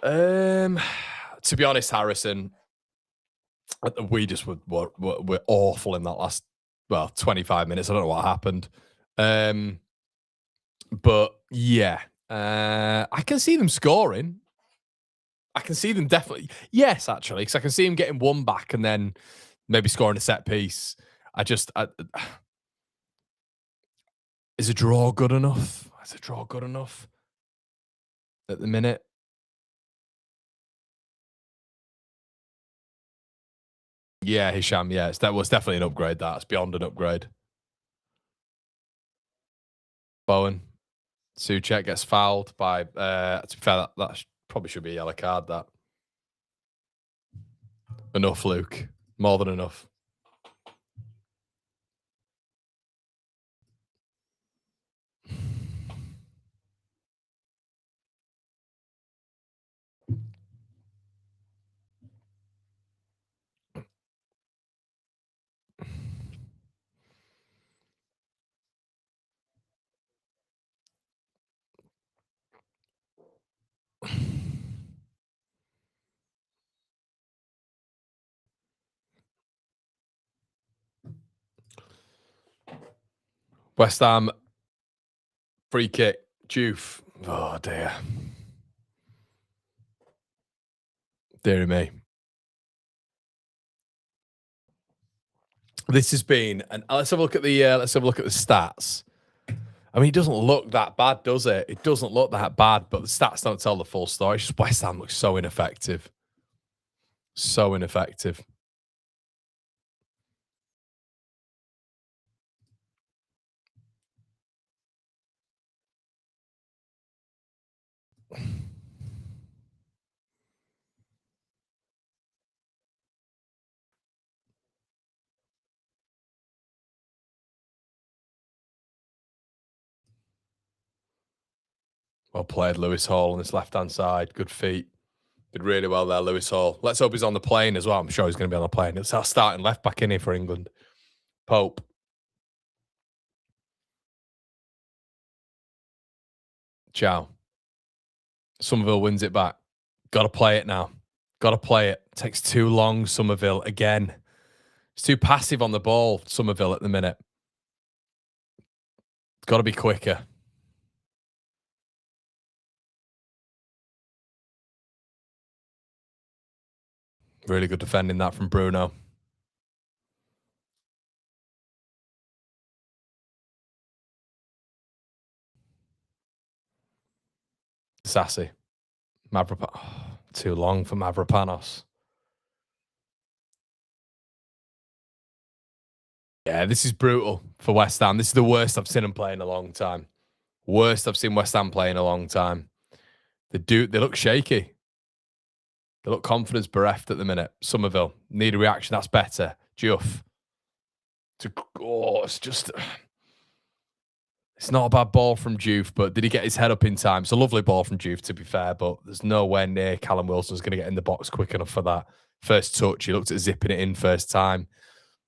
To be honest, Harrison, we just were awful in that last 25 minutes. I don't know what happened. But yeah, I can see them scoring. I can see them definitely. Yes, actually, because I can see him getting one back and then maybe scoring a set piece. Is a draw good enough? Is a draw good enough at the minute? Yeah, Hisham. Yeah, that was definitely an upgrade. That's beyond an upgrade. Bowen. Souček gets fouled by. To be fair, that probably should be a yellow card. That. Enough, Luke. More than enough. West Ham free kick. Juve. Oh dear. Dear me. This has been, and let's have a look at the stats. I mean, it doesn't look that bad, does it? It doesn't look that bad, but the stats don't tell the full story. It's just West Ham looks so ineffective. So ineffective. Well played, Lewis Hall on this left-hand side. Good feet. Did really well there, Lewis Hall. Let's hope he's on the plane as well. I'm sure he's going to be on the plane. It's our starting left back in here for England. Pope. Ciao. Somerville wins it back. Got to play it now. Got to play it. Takes too long, Somerville. Again. It's too passive on the ball, Somerville, at the minute. Got to be quicker. Really good defending that from Bruno. Sassy. Too long for Mavropanos. Yeah, this is brutal for West Ham. This is the worst I've seen them play in a long time. Worst I've seen West Ham play in a long time. They look shaky. They look confidence bereft at the minute. Somerville, need a reaction. That's better. Juff. It's just... It's not a bad ball from Juve, but did he get his head up in time? It's a lovely ball from Juve, to be fair, but there's nowhere near Callum Wilson's going to get in the box quick enough for that. First touch, he looked at zipping it in first time.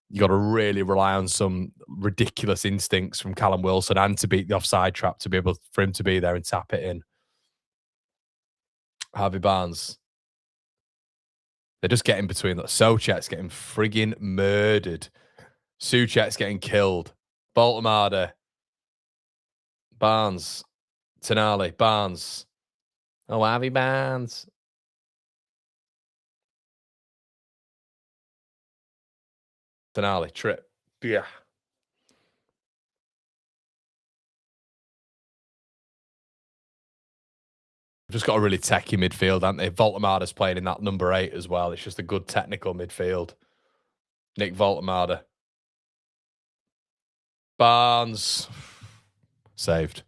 You got to really rely on some ridiculous instincts from Callum Wilson and to beat the offside trap to be able for him to be there and tap it in. Harvey Barnes. They're just getting between. Soucek's getting frigging murdered. Soucek's getting killed. Baltamada. Barnes. Tonali. Barnes. Oh, Harvey Barnes. Tonali. Trip. Yeah. Just got a really techie midfield, haven't they? Voltamada's playing in that number 8 as well. It's just a good technical midfield. Nick Voltamada. Barnes. Saved.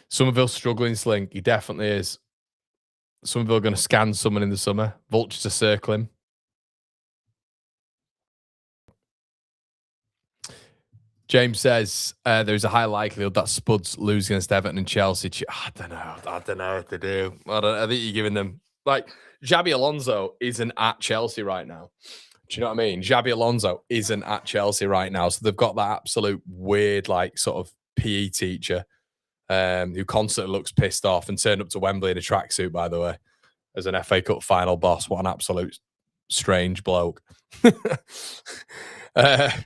Somerville struggling, Slink. He definitely is. Somerville going to scan someone in the summer. Vulture to circle him. James says there's a high likelihood that Spuds lose against Everton and Chelsea. I don't know what to do. I think you're giving them... Like, Xabi Alonso isn't at Chelsea right now. Do you know what I mean? Xabi Alonso isn't at Chelsea right now. So they've got that absolute weird, like, sort of PE teacher who constantly looks pissed off and turned up to Wembley in a tracksuit, by the way, as an FA Cup final boss. What an absolute strange bloke. I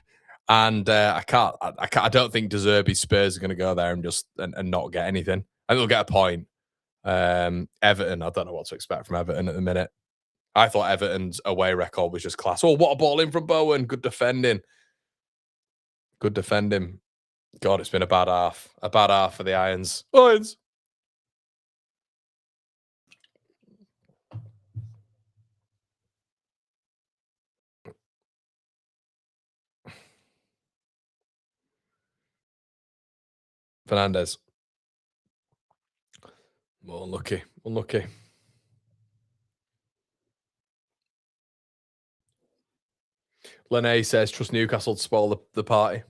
don't think De Zerbi's Spurs are going to go there and just and not get anything. I think they'll get a point. Everton, I don't know what to expect from Everton at the minute. I thought Everton's away record was just class. Oh, what a ball in from Bowen. Good defending. Good defending. God, it's been a bad half. A bad half for the Irons. Irons. Fernandez. Well, unlucky. Unlucky. Lene says, trust Newcastle to spoil the party.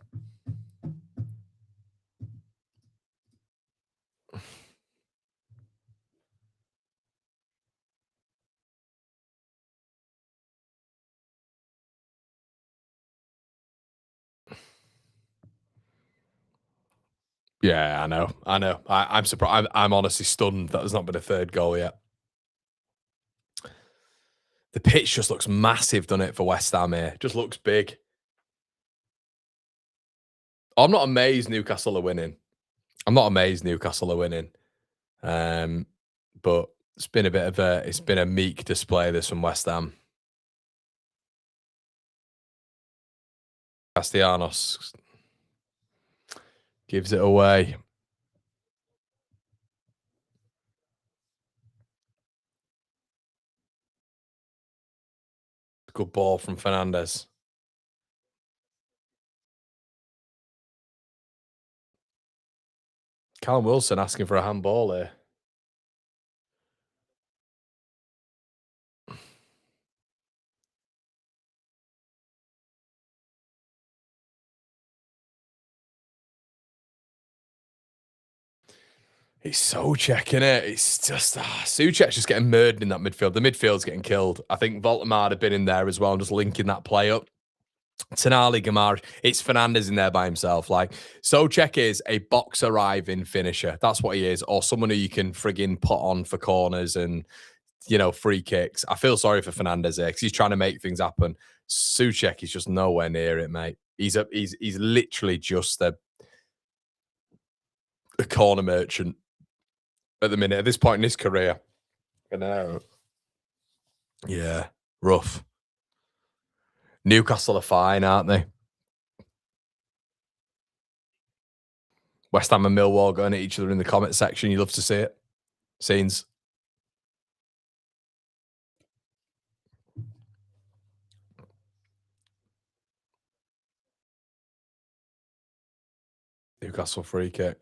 Yeah, I know. I'm surprised. I'm honestly stunned that there's not been a third goal yet. The pitch just looks massive, doesn't it, for West Ham here? Just looks big. I'm not amazed Newcastle are winning. But it's been a bit of a meek display this from West Ham. Castellanos gives it away. Good ball from Fernandez. Callum Wilson asking for a handball here. It's Soucek, innit? It's just Soucek's just getting murdered in that midfield. The midfield's getting killed. I think Voltamada had been in there as well, just linking that play up. Tonali, Gamara, it's Fernandez in there by himself. Like, Soucek is a box arriving finisher. That's what he is. Or someone who you can frigging put on for corners and, you know, free kicks. I feel sorry for Fernandez here because he's trying to make things happen. Soucek is just nowhere near it, mate. He's literally just a corner merchant at the minute, at this point in his career. I know. Yeah, rough. Newcastle are fine, aren't they? West Ham and Millwall going at each other in the comment section. You love to see it. Scenes. Newcastle free kick.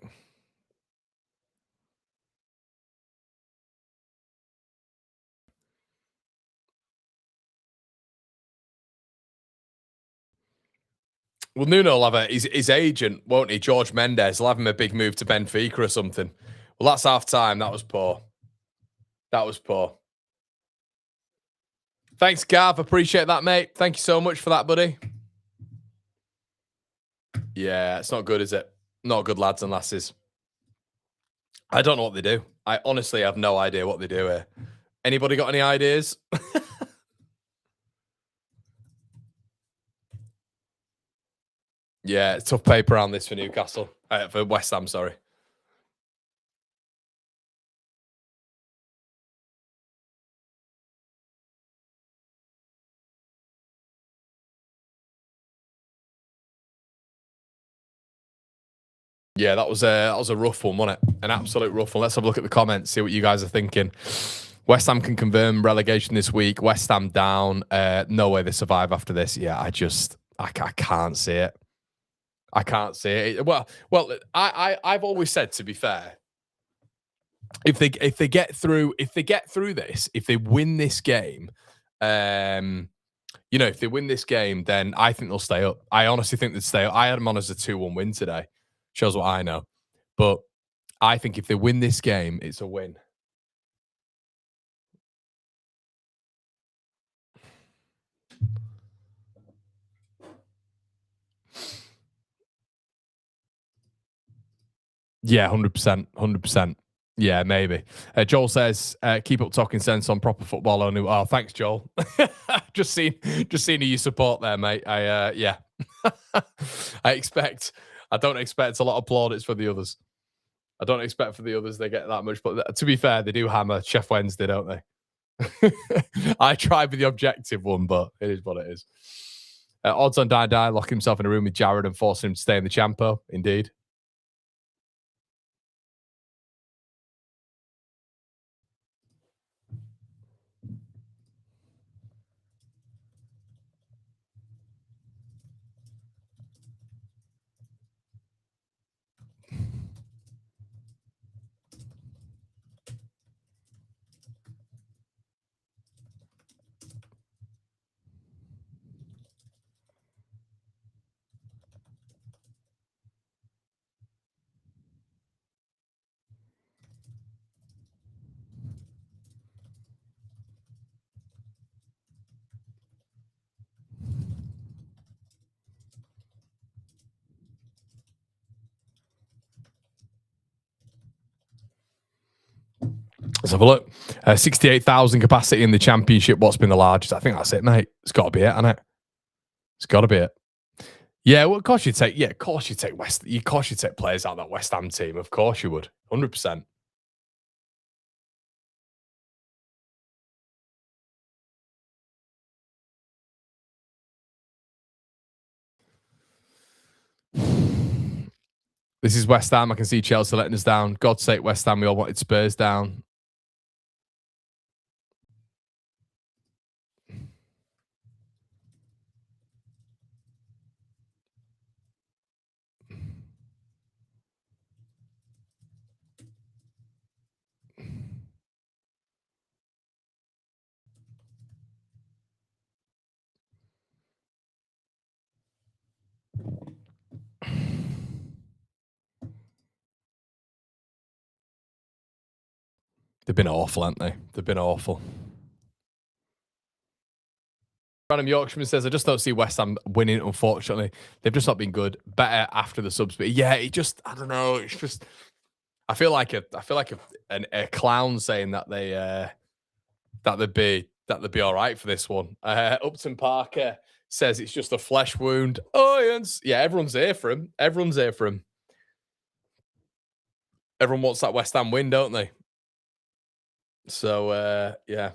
Well, Nuno will have his agent, won't he? George Mendes will have him a big move to Benfica or something. Well, that's half time. That was poor. That was poor. Thanks, Gav. Appreciate that, mate. Thank you so much for that, buddy. Yeah, it's not good, is it? Not good, lads and lasses. I don't know what they do. I honestly have no idea what they do here. Anybody got any ideas? Yeah, it's tough paper around this for Newcastle. For West Ham, sorry. Yeah, that was a rough one, wasn't it? An absolute rough one. Let's have a look at the comments, see what you guys are thinking. West Ham can confirm relegation this week. West Ham down. No way they survive after this. Yeah, I can't see it. I can't see it. Well, I've always said, to be fair, if they get through this, if they win this game, if they win this game, then I think they'll stay up. I honestly think they'd stay up. I had them on as a 2-1 win today. Shows what I know. But I think if they win this game, it's a win. Yeah, 100%. 100%. Yeah, maybe. Joel says, keep up talking sense on proper football only. Oh, thanks, Joel. just seeing who you support there, mate. Yeah. I don't expect a lot of plaudits for the others. I don't expect for the others they get that much, but to be fair, they do hammer Chef Wednesday, don't they? I tried with the objective one, but it is what it is. Odds on Die lock himself in a room with Jared and force him to stay in the Champo. Indeed. Let's have a look. 68,000 capacity in the Championship. What's been the largest? I think that's it, mate. It's got to be it, hasn't it? It's got to be it. Yeah, well, of course you take. Yeah, of course you take Of course you take players out of that West Ham team. Of course you would. 100%. This is West Ham. I can see Chelsea letting us down. God's sake, West Ham. We all wanted Spurs down. They've been awful, haven't they? They've been awful. Random Yorkshireman says, I just don't see West Ham winning, unfortunately. They've just not been good. Better after the subs. But yeah, I don't know. It's just, I feel like a clown saying that they'd be all right for this one. Upton Parker says it's just a flesh wound. Oh, yeah, everyone's here for him. Everyone's here for him. Everyone wants that West Ham win, don't they? So, yeah.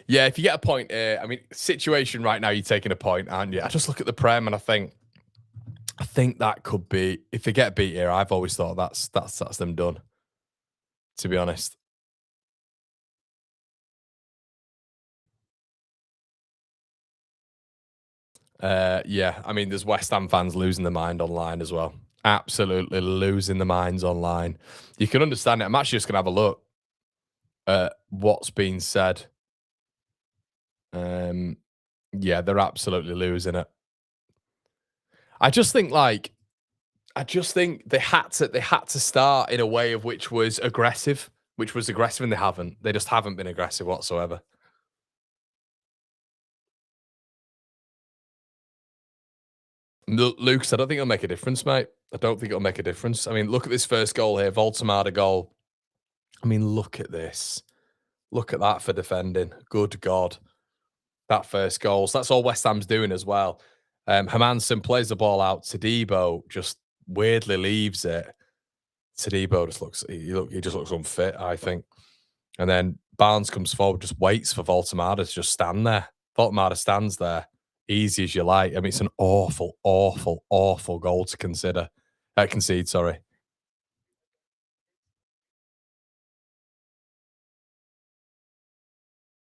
Yeah, if you get a point, I mean, situation right now, you're taking a point, and yeah, I just look at the Prem and I think that could be, if they get beat here, I've always thought that's them done. To be honest. Yeah, I mean, there's West Ham fans losing their mind online as well. Absolutely losing their minds online. You can understand it. I'm actually just going to have a look at what's been said. Yeah, they're absolutely losing it. I just think they had to start in a way of which was aggressive, and they haven't. They just haven't been aggressive whatsoever. Lucas, I don't think it'll make a difference, mate. I don't think it'll make a difference. I mean, look at this first goal here, Voltemada goal. I mean, look at this. Look at that for defending. Good God. That first goal. So that's all West Ham's doing as well. Hermanson plays the ball out. Tadibo just weirdly leaves it. Tadibo just he just looks unfit, I think. And then Barnes comes forward, just waits for Voltemada to just stand there. Voltemada stands there, easy as you like. I mean, it's an awful, awful, awful goal to concede, sorry.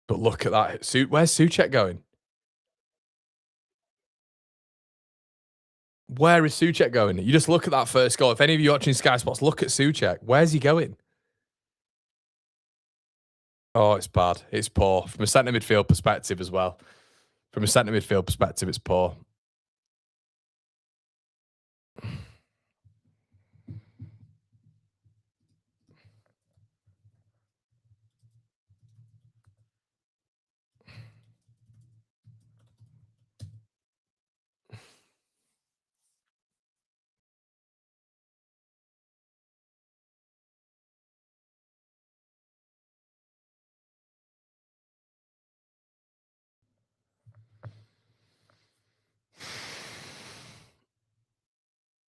But look at that. Where's Souček going? Where is Souček going? You just look at that first goal. If any of you watching Sky Sports, look at Souček. Where's he going? Oh, it's bad. It's poor. From a centre midfield perspective as well. From a centre midfield perspective, it's poor.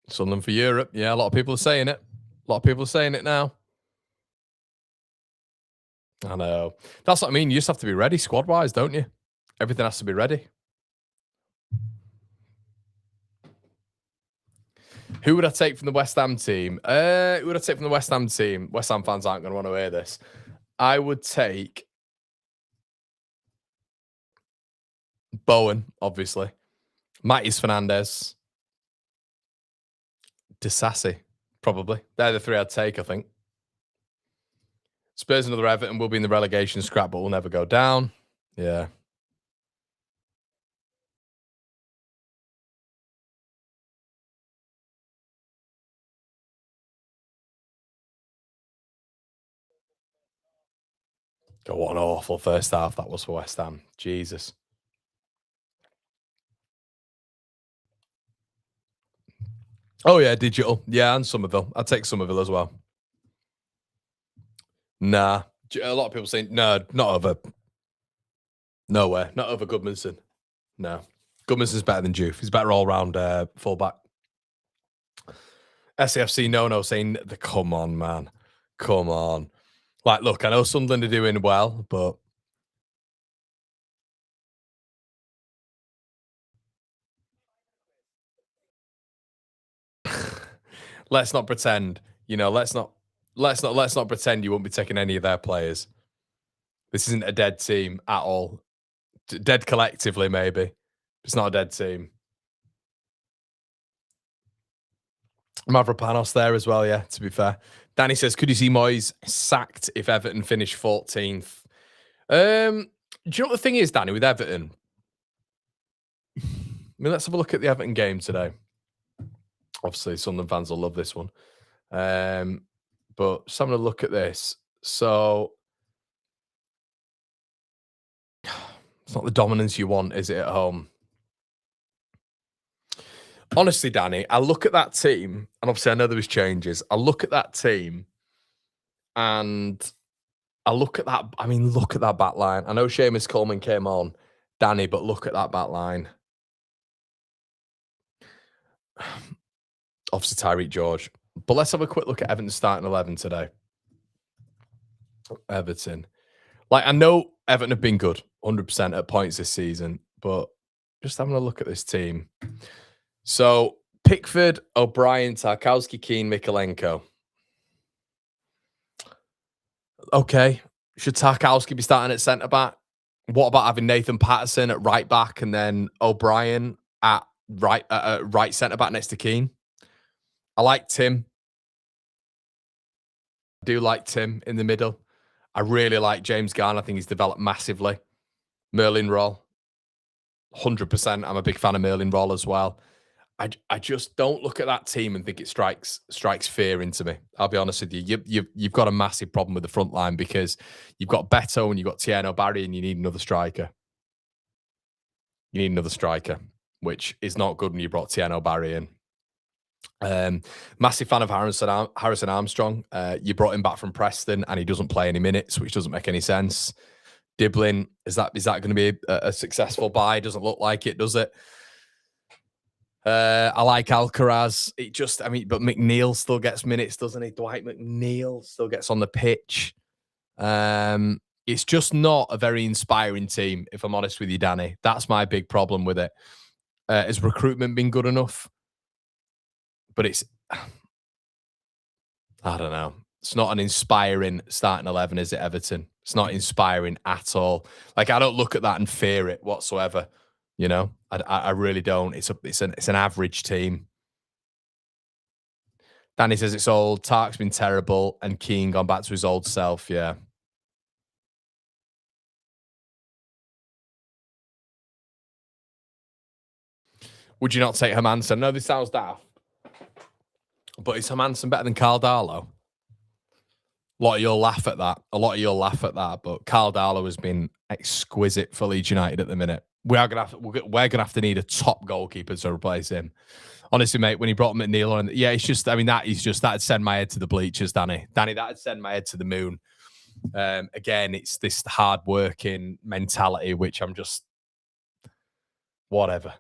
Sunderland for Europe. Yeah, a lot of people are saying it. A lot of people are saying it now. I know. That's what I mean. You just have to be ready squad-wise, don't you? Everything has to be ready. Who would I take from the West Ham team? Who would I take from the West Ham team? West Ham fans aren't going to want to hear this. I would take Bowen, obviously. Matis Fernandez. Disassi, probably. They're the three I'd take, I think. Spurs another Everton will be in the relegation scrap, but will never go down. Yeah. God, what an awful first half that was for West Ham. Jesus. Oh, yeah, digital. Yeah, and Somerville. I'd take Somerville as well. Nah. A lot of people saying, no, not over. Nowhere. Not over Goodmanson. No. Goodmanson's better than Juve. He's better all round fullback. SAFC no saying, come on, man. Come on. Like, look, I know Sunderland are doing well, but let's not pretend, let's not pretend you won't be taking any of their players. This isn't a dead team at all. Dead collectively, maybe. It's not a dead team. Mavropanos there as well, yeah, to be fair. Danny says, could you see Moyes sacked if Everton finish 14th? Do you know what the thing is, Danny, with Everton? I mean, let's have a look at the Everton game today. Obviously, Sunderland fans will love this one. But just having a look at this. So, it's not the dominance you want, is it, at home? Honestly, Danny, I look at that team, and obviously I know there was changes. I look at that team, and I look at that. I mean, look at that back line. I know Seamus Coleman came on, Danny, but look at that back line. Obviously, Tyreek George. But let's have a quick look at Everton's starting 11 today. Everton. Like, I know Everton have been good, 100% at points this season, but just having a look at this team. So, Pickford, O'Brien, Tarkowski, Keane, Mikalenko. Okay. Should Tarkowski be starting at centre-back? What about having Nathan Patterson at right back and then O'Brien at right centre back next to Keane. I like Tim. I do like Tim in the middle. I really like James Garner. I think he's developed massively. Merlin Roll, 100%. I'm a big fan of Merlin Roll as well. I just don't look at that team and think it strikes fear into me. I'll be honest with you. You've got a massive problem with the front line because you've got Beto and you've got Tieno Barry and you need another striker. You need another striker, which is not good when you brought Tieno Barry in. Massive fan of Harrison Armstrong. You brought him back from Preston and he doesn't play any minutes, which doesn't make any sense. Diblin, is that going to be a successful buy? Doesn't look like it, does it? I like Alcaraz. But McNeil still gets minutes, doesn't he? Dwight McNeil still gets on the pitch. It's just not a very inspiring team, if I'm honest with you, Danny. That's my big problem with it. Has recruitment been good enough? But I don't know. It's not an inspiring starting 11, is it, Everton? It's not inspiring at all. Like, I don't look at that and fear it whatsoever. You know, I really don't. It's an average team. Danny says it's old. Tark's been terrible, and Keane gone back to his old self. Yeah. Would you not take Hermansen? No, this sounds daft. But is Hermansen better than Carl Darlow? A lot of you'll laugh at that. But Carl Darlow has been exquisite for Leeds United at the minute. We're gonna have to need a top goalkeeper to replace him. Honestly, mate, when he brought McNeil on, yeah, it's just, that'd send my head to the bleachers, Danny. That'd send my head to the moon. Again, it's this hard-working mentality, which I'm just, whatever.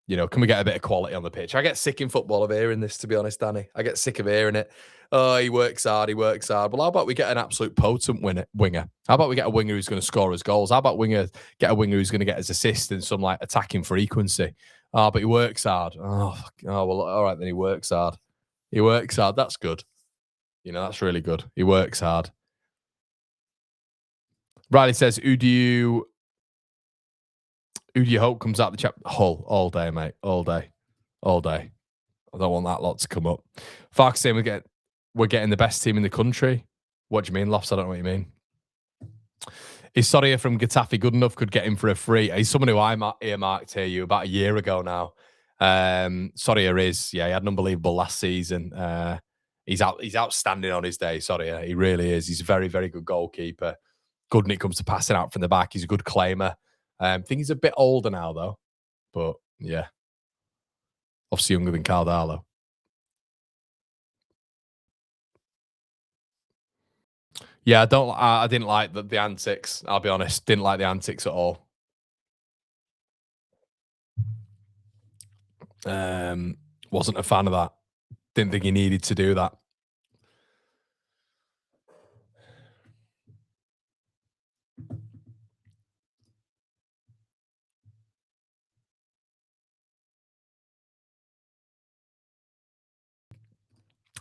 You know, can we get a bit of quality on the pitch? I get sick in football of hearing this, to be honest, Danny. I get sick of hearing it. Oh, he works hard. Well, how about we get an absolute potent winger? How about we get a winger who's going to score his goals? How about get a winger who's going to get his assist and some like attacking frequency? Oh, but he works hard. Oh, well, all right, then he works hard. That's good. You know, that's really good. He works hard. Riley says, who do you hope comes out the chat? Hull, all day, mate. All day. I don't want that lot to come up. Fark saying we're getting the best team in the country. What do you mean, Lofts? I don't know what you mean. Is Soria from Getafe good enough? Could get him for a free. He's someone who I earmarked here about a year ago now. Soria is. Yeah, he had an unbelievable last season. He's outstanding on his day. Soria, he really is. He's a very, very good goalkeeper. Good when it comes to passing out from the back. He's a good claimer. I think he's a bit older now, though. But, yeah. Obviously younger than Carl Darlow. Yeah, I didn't like the antics. I'll be honest. Didn't like the antics at all. Wasn't a fan of that. Didn't think he needed to do that.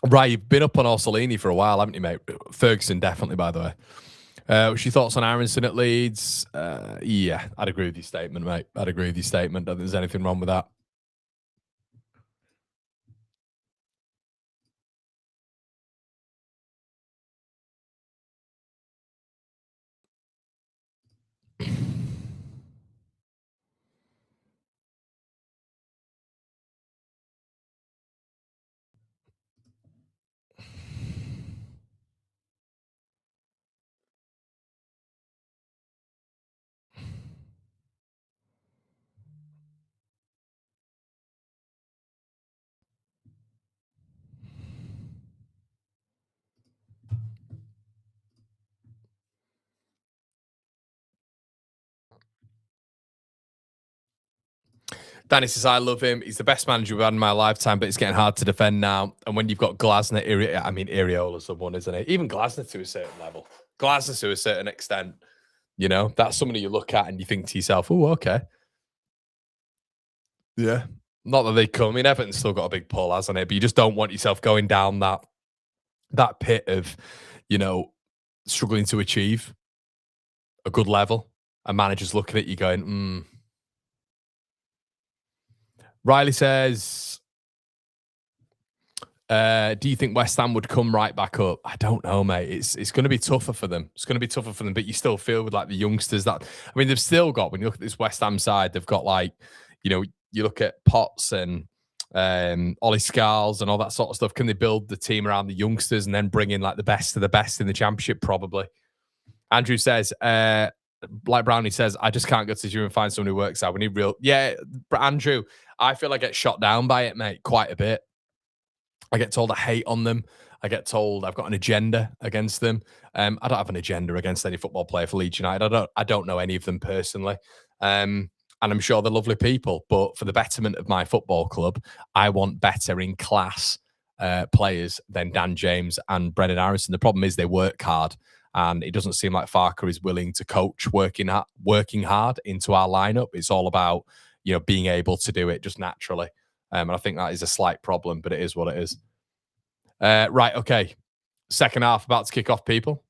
Right, you've been up on Orsolini for a while, haven't you, mate? Ferguson, definitely, by the way. What's your thoughts on Aronson at Leeds? Yeah, I'd agree with your statement, mate. Don't think there's anything wrong with that. Danny says, I love him. He's the best manager we've had in my lifetime, but it's getting hard to defend now. And when you've got Glasner, Iriola's the one, isn't it? Even Glasner to a certain level. Glasner to a certain extent. You know, that's somebody you look at and you think to yourself, oh, okay. Yeah. Not that they come. I mean, Everton's still got a big pull, hasn't it? But you just don't want yourself going down that pit of, you know, struggling to achieve a good level. A manager's looking at you going, Riley says, do you think West Ham would come right back up? I don't know, mate. It's going to be tougher for them. It's going to be tougher for them, but you still feel with like the youngsters that, I mean, they've still got, when you look at this West Ham side, they've got like, you know, you look at Potts and Ollie Scarls and all that sort of stuff. Can they build the team around the youngsters and then bring in like the best of the best in the championship? Probably. Andrew says, like Brownie says, I just can't go to the gym and find someone who works out. We need real. Yeah, Andrew, I feel I get shot down by it, mate, quite a bit. I get told I hate on them. I get told I've got an agenda against them. I don't have an agenda against any football player for Leeds United. I don't know any of them personally. And I'm sure they're lovely people. But for the betterment of my football club, I want better in class players than Dan James and Brendan Harrison. The problem is they work hard. And it doesn't seem like Farker is willing to coach working hard into our lineup. It's all about, you know, being able to do it just naturally. And I think that is a slight problem, but it is what it is. Right, okay. Second half about to kick off, people.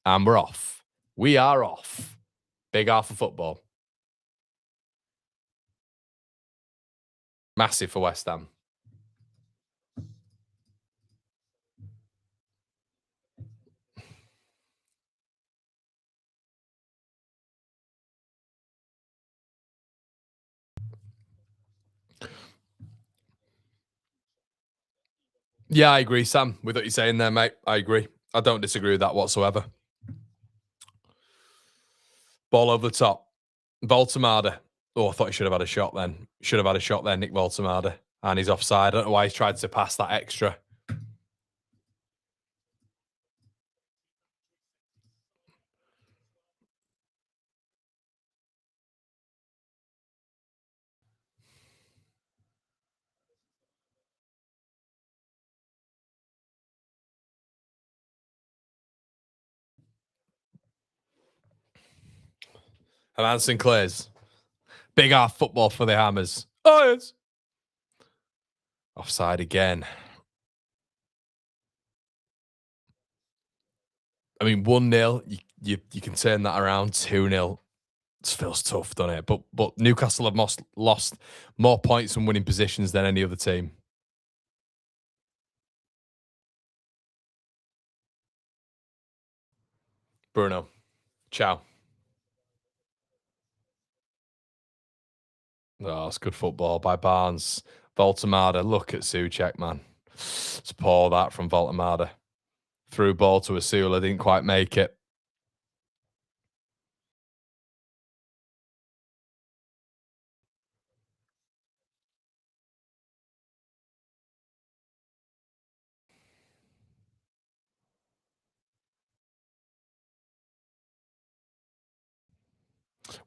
And we're off. We are off. Big half of football. Massive for West Ham. Yeah, I agree, Sam, with what you're saying there, mate. I agree. I don't disagree with that whatsoever. Ball over the top. Voltemada. Oh, I thought he should have had a shot then. Should have had a shot there, Nick Voltemada. And he's offside. I don't know why he's tried to pass that extra. And Sinclair's. Big half football for the Hammers. Oh, yes. Offside again. I mean, 1-0, you can turn that around. 2-0. It feels tough, doesn't it? But Newcastle have lost more points and winning positions than any other team. Bruno. Ciao. Oh, it's good football by Barnes. Voltemada. Look at Souček, man. It's poor that from Voltemada. Through ball to Asula. Didn't quite make it.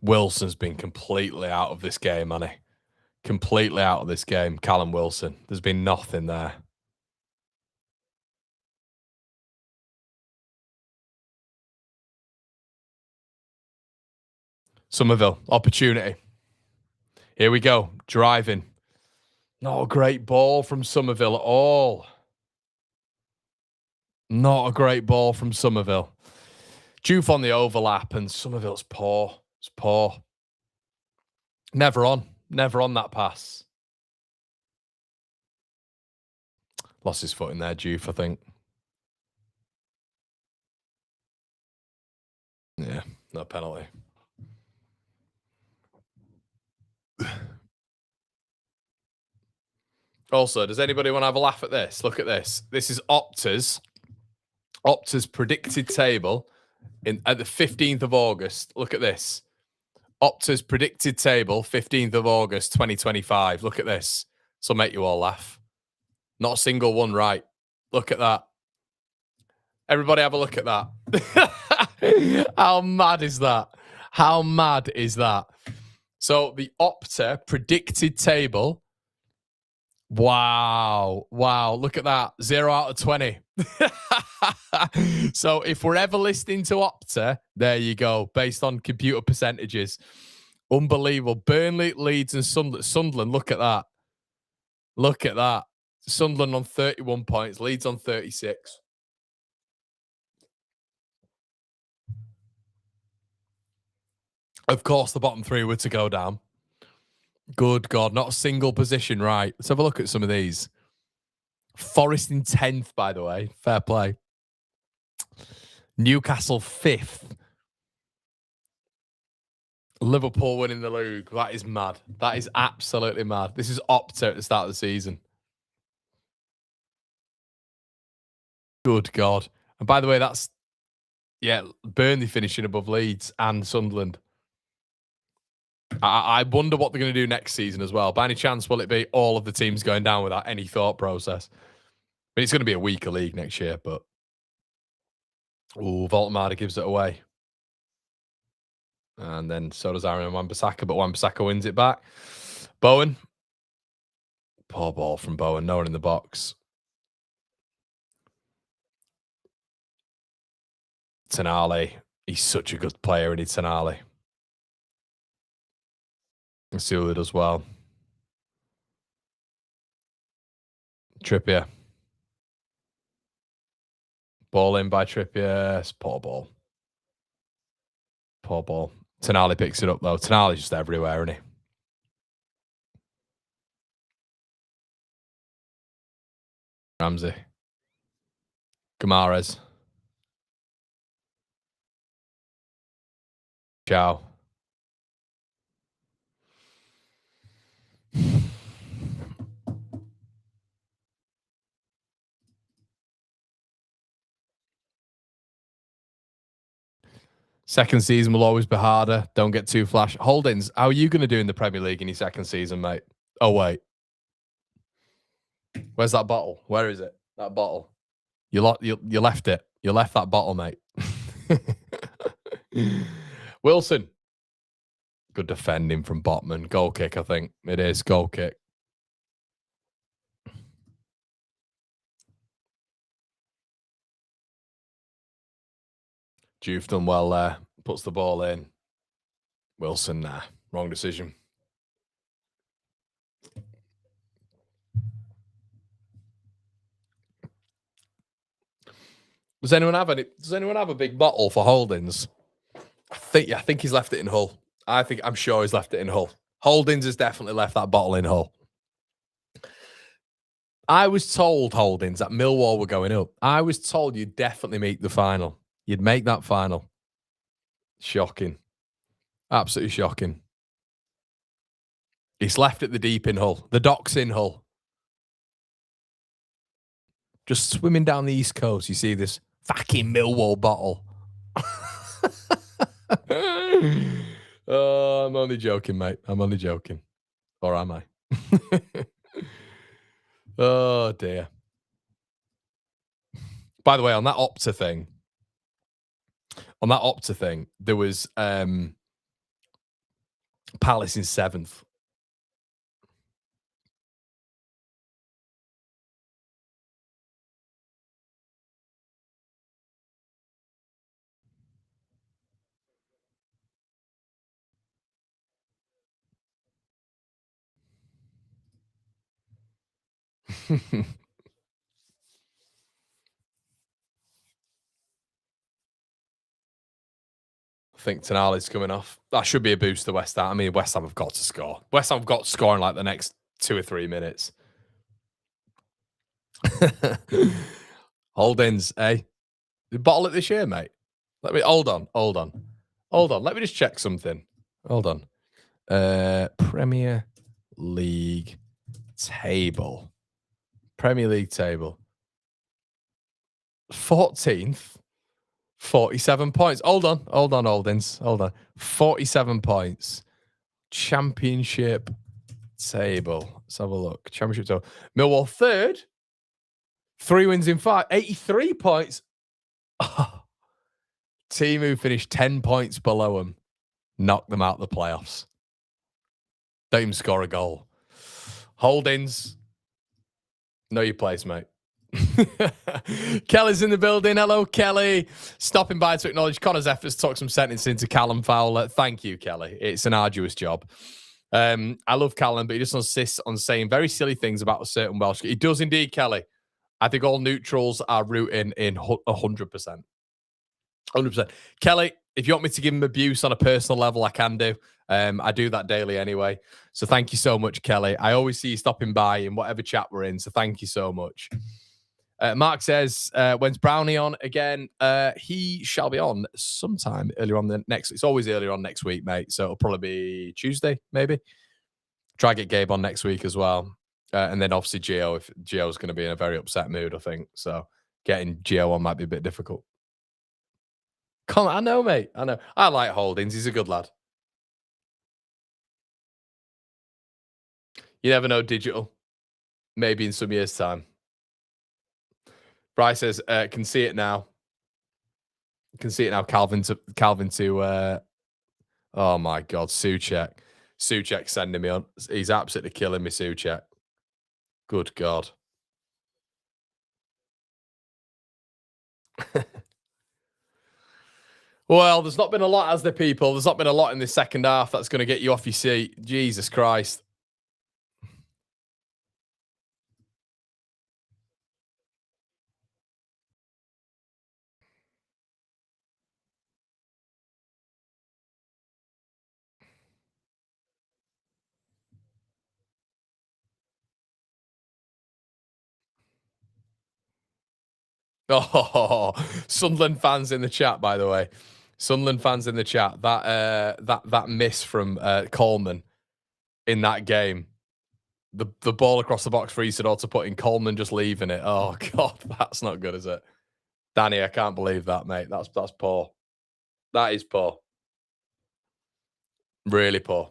Wilson's been completely out of this game, hasn't he? Completely out of this game. Callum Wilson. There's been nothing there. Somerville. Opportunity. Here we go. Driving. Not a great ball from Somerville at all. Not a great ball from Somerville. Juve on the overlap, and Somerville's poor. It's poor. Never on that pass. Lost his foot in there, Juve, I think. Yeah, no penalty. Also, does anybody want to have a laugh at this? Look at this. This is Opta's predicted table at the 15th of August. Look at this. Opta's predicted table, 15th of August, 2025. Look at this. This will make you all laugh. Not a single one right. Look at that. Everybody have a look at that. How mad is that? How mad is that? So the Opta predicted table. Wow. Look at that. 0 out of 20. So if we're ever listening to Opta, there you go. Based on computer percentages. Unbelievable. Burnley, Leeds and Sunderland. Look at that. Look at that. Sunderland on 31 points. Leeds on 36. Of course, the bottom three were to go down. Good God, not a single position right. Let's have a look at some of these. Forest in 10th, by the way. Fair play. Newcastle 5th. Liverpool winning the league. That is mad. That is absolutely mad. This is Opta at the start of the season. Good God. And by the way, that's, yeah, Burnley finishing above Leeds and Sunderland. I wonder what they're going to do next season as well. By any chance, will it be all of the teams going down without any thought process? I mean, it's going to be a weaker league next year, but... Ooh, Voltemada gives it away. And then so does Aaron Wan-Bissaka, but Wan-Bissaka wins it back. Bowen. Poor ball from Bowen. No one in the box. Tonali. He's such a good player, isn't he, Tonali? Let's see who it does well. Trippier. Ball in by Trippier. Poor ball. Poor ball. Tonali picks it up, though. Tonali's just everywhere, isn't he? Ramsey. Guimaraes. Ciao. Second season will always be harder. Don't get too flash. Holdings, how are you going to do in the Premier League in your second season, mate? Oh, wait. Where's that bottle? Where is it? That bottle. You left it. You left that bottle, mate. Wilson. Good defending from Botman. Goal kick, I think. It is. Goal kick. Juve done well there. Puts the ball in. Wilson, nah. Wrong decision. Does anyone have a big bottle for Holdings? I think he's left it in Hull. I'm sure he's left it in Hull. Holdings has definitely left that bottle in Hull. I was told, Holdings, that Millwall were going up. I was told you'd definitely make the final. You'd make that final. Shocking. Absolutely shocking. He's left it the deep in Hull. The docks in Hull. Just swimming down the East Coast, you see this fucking Millwall bottle. Oh, I'm only joking, mate. I'm only joking. Or am I? Oh, dear. By the way, on that Opta thing, there was Palace in 7th. I think Tonali's coming off. That should be a boost to West Ham. I mean, West Ham have got to score. West Ham have got to score in like the next 2 or 3 minutes. Holdings, eh? You bottle it this year, mate. Hold on. Let me just check something. Hold on. Premier League table. 14th. 47 points. Hold on, Holdings. Hold on. 47 points. Championship table. Let's have a look. Championship table. Millwall 3rd. 3 wins in 5. 83 points. Oh. Team who finished 10 points below them knocked them out of the playoffs. Don't even score a goal. Holdings. Know your place, mate. Kelly's in the building. Hello, Kelly. Stopping by to acknowledge Conor's efforts to talk some sentence into Callum Fowler. Thank you, Kelly. It's an arduous job. I love Callum, but he just insists on saying very silly things about a certain Welsh. He does indeed, Kelly. I think all neutrals are rooting in 100%. 100%. Kelly, If you want me to give him abuse on a personal level, I can do. I do that daily anyway. So thank you so much, Kelly. I always see you stopping by in whatever chat we're in. So thank you so much. Mark says, when's Brownie on again? He shall be on sometime earlier on the next. It's always earlier on next week, mate. So it'll probably be Tuesday, maybe. Try get Gabe on next week as well. And then obviously Gio, if Gio's going to be in a very upset mood, I think. So getting Gio on might be a bit difficult. I know, mate. I know. I like Holdings. He's a good lad. You never know, digital. Maybe in some years' time. Bryce says, can see it now. Can see it now. Calvin to oh my God, Souček. Souček sending me on. He's absolutely killing me, Souček. Good God. Well, there's not been a lot, has there, people? There's not been a lot in this second half that's going to get you off your seat. Jesus Christ. Oh, Sunderland fans in the chat, by the way. Sunderland fans in the chat. That miss from Coleman in that game. The ball across the box for Isidore to put in, Coleman just leaving it. Oh God, that's not good, is it? Danny, I can't believe that, mate. That's poor. That is poor. Really poor.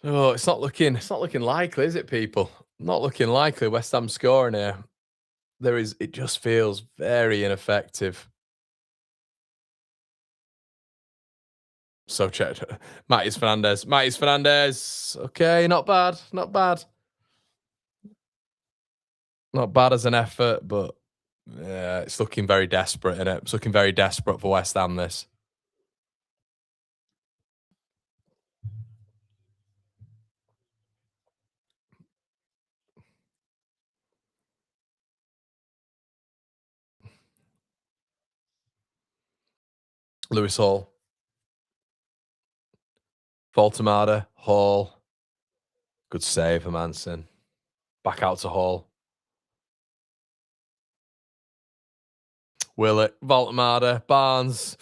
Oh, it's not looking likely, is it, people? Not looking likely. West Ham scoring here. It just feels very ineffective. So checked. Mattis Fernandez. Okay, not bad. Not bad. Not bad as an effort, but yeah, it's looking very desperate, isn't it? It's looking very desperate for West Ham, this. Lewis Hall. Voltemada. Hall. Good save for Manson. Back out to Hall. Willett. Voltemada. Barnes.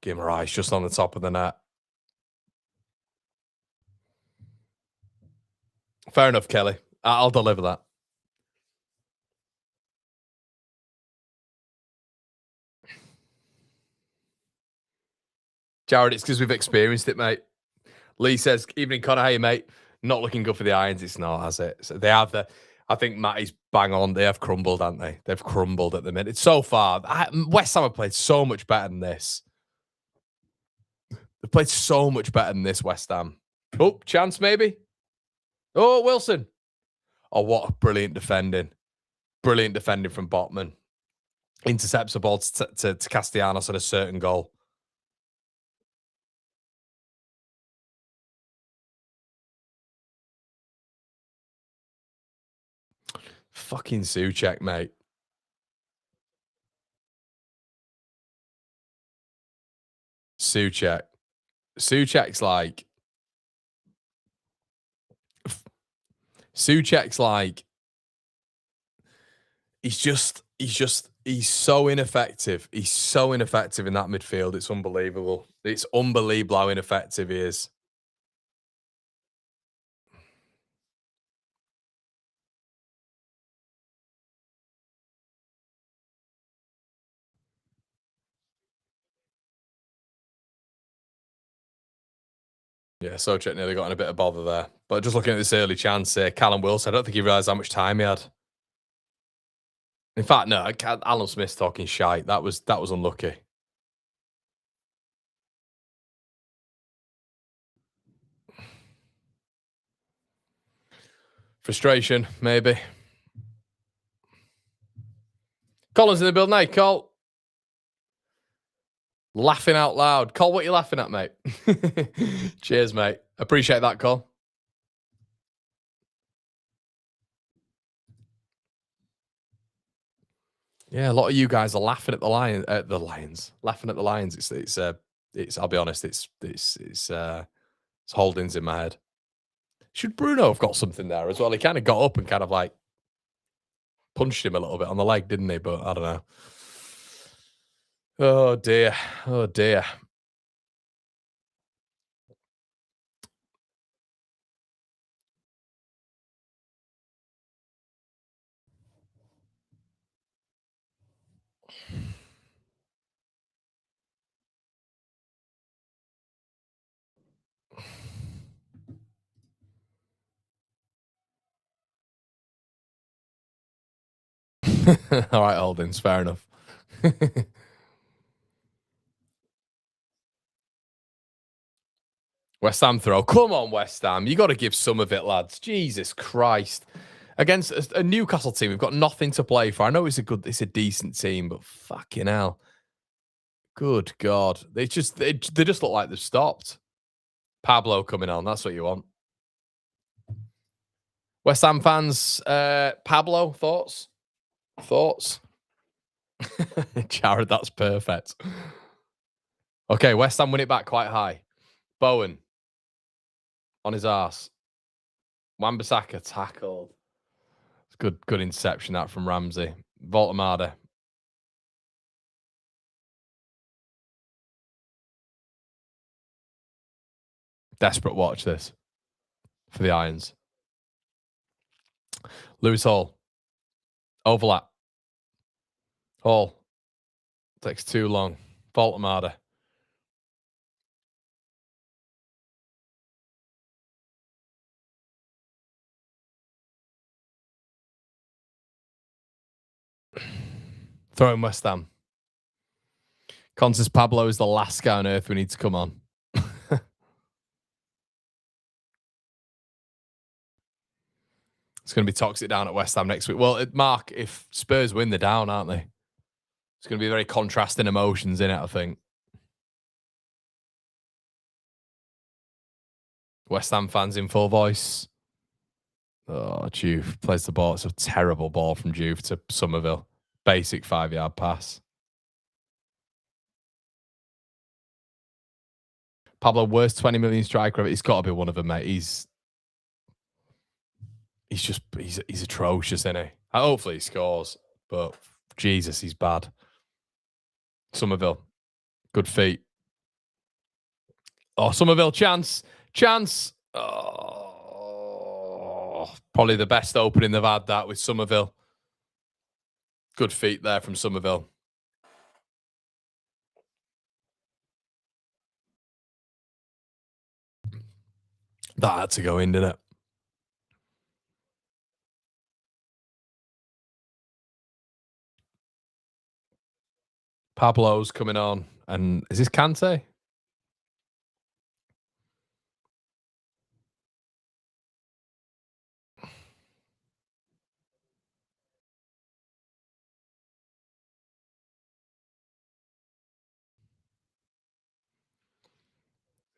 Guimaraes just on the top of the net. Fair enough, Kelly. I'll deliver that. Jared, it's because we've experienced it, mate. Lee says, evening, Conor. How you, mate? Not looking good for the Irons. It's not, has it? So they have I think Matty's bang on. They have crumbled, haven't they? They've crumbled at the minute. So far, West Ham have played so much better than this. They've played so much better than this, West Ham. Oh, chance maybe. Oh, Wilson. Oh, what a brilliant defending. Brilliant defending from Botman. Intercepts the ball to Castellanos at a certain goal. Fucking Souček, mate. Souček. Souček's like he's so ineffective. He's so ineffective in that midfield. It's unbelievable. It's unbelievable how ineffective he is. Yeah, Souček nearly got in a bit of bother there. But just looking at this early chance here, Callum Wilson, I don't think he realised how much time he had. In fact, no, Alan Smith's talking shite. That was unlucky. Frustration, maybe. Colin's in the building. Hey, Col. Laughing out loud. Col, what are you laughing at, mate? Cheers, mate. Appreciate that, Col. Yeah, a lot of you guys are laughing at the Lions. Laughing at the Lions. It's. I'll be honest. It's holdings in my head. Should Bruno have got something there as well? He kind of got up and kind of like punched him a little bit on the leg, didn't he? But I don't know. Oh dear. Oh dear. All right, Holdings. Fair enough. West Ham throw. Come on, West Ham. You got to give some of it, lads. Jesus Christ. Against a Newcastle team, we've got nothing to play for. I know it's a decent team, but fucking hell. Good God. They just look like they've stopped. Pablo coming on. That's what you want. West Ham fans, Pablo, thoughts? Jared, that's perfect. Okay, West Ham win it back quite high. Bowen on his arse. Wan-Bissaka tackled. It's good interception that from Ramsey. Voltamada. Desperate watch this for the Irons. Lewis Hall. Overlap. Hall. Takes too long. Voltamada. Throw in West Ham. Contis Pablo is the last guy on earth we need to come on. It's going to be toxic down at West Ham next week. Well, Mark, if Spurs win, they're down, aren't they? It's going to be very contrasting emotions in it, I think. West Ham fans in full voice. Oh, Juve plays the ball. It's a terrible ball from Juve to Somerville. Basic 5-yard pass. Pablo, worst 20 million striker. He's got to be one of them, mate. He's atrocious, isn't he? Hopefully he scores, but Jesus, he's bad. Somerville, good feet. Oh, Somerville, chance. Oh, probably the best opening they've had that with Somerville. Good feet there from Somerville. That had to go in, didn't it? Pablo's coming on. And is this Kante?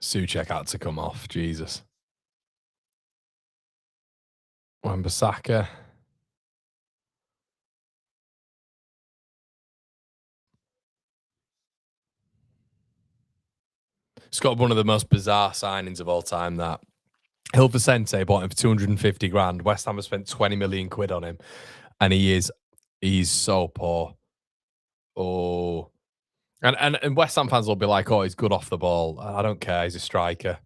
Souček had to come off. Jesus. Wan-Bissaka. It's got one of the most bizarre signings of all time, that. Gil Vicente bought him for 250 grand. West Ham has spent 20 million quid on him. And he's so poor. Oh. And West Ham fans will be like, oh, he's good off the ball. I don't care. He's a striker.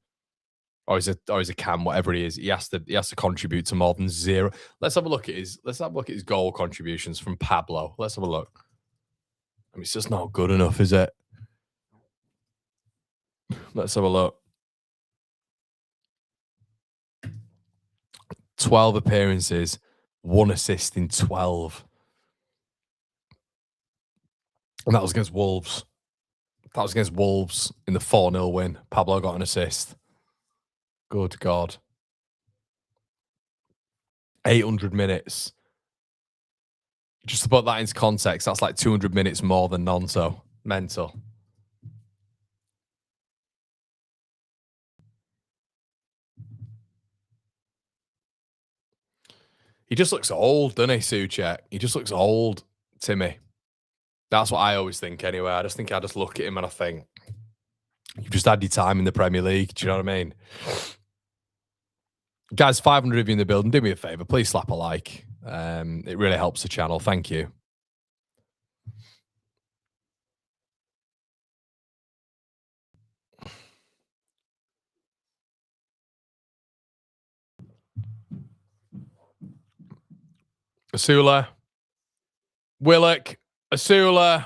Or he's a cam, whatever he is. He has to contribute to more than zero. Let's have a look at his goal contributions from Pablo. Let's have a look. I mean, it's just not good enough, is it? Let's have a look. 12 appearances, 1 assist in 12. And that was against Wolves. That was against Wolves in the 4-0 win. Pablo got an assist. Good God. 800 minutes. Just to put that into context, that's like 200 minutes more than Nonto. Mental. He just looks old, doesn't he, Souček? He just looks old, Timmy. That's what I always think anyway. I just think I just look at him and I think, you've just had your time in the Premier League. Do you know what I mean? Guys, 500 of you in the building, do me a favour. Please slap a like. It really helps the channel. Thank you. Asula. Willock. Asula.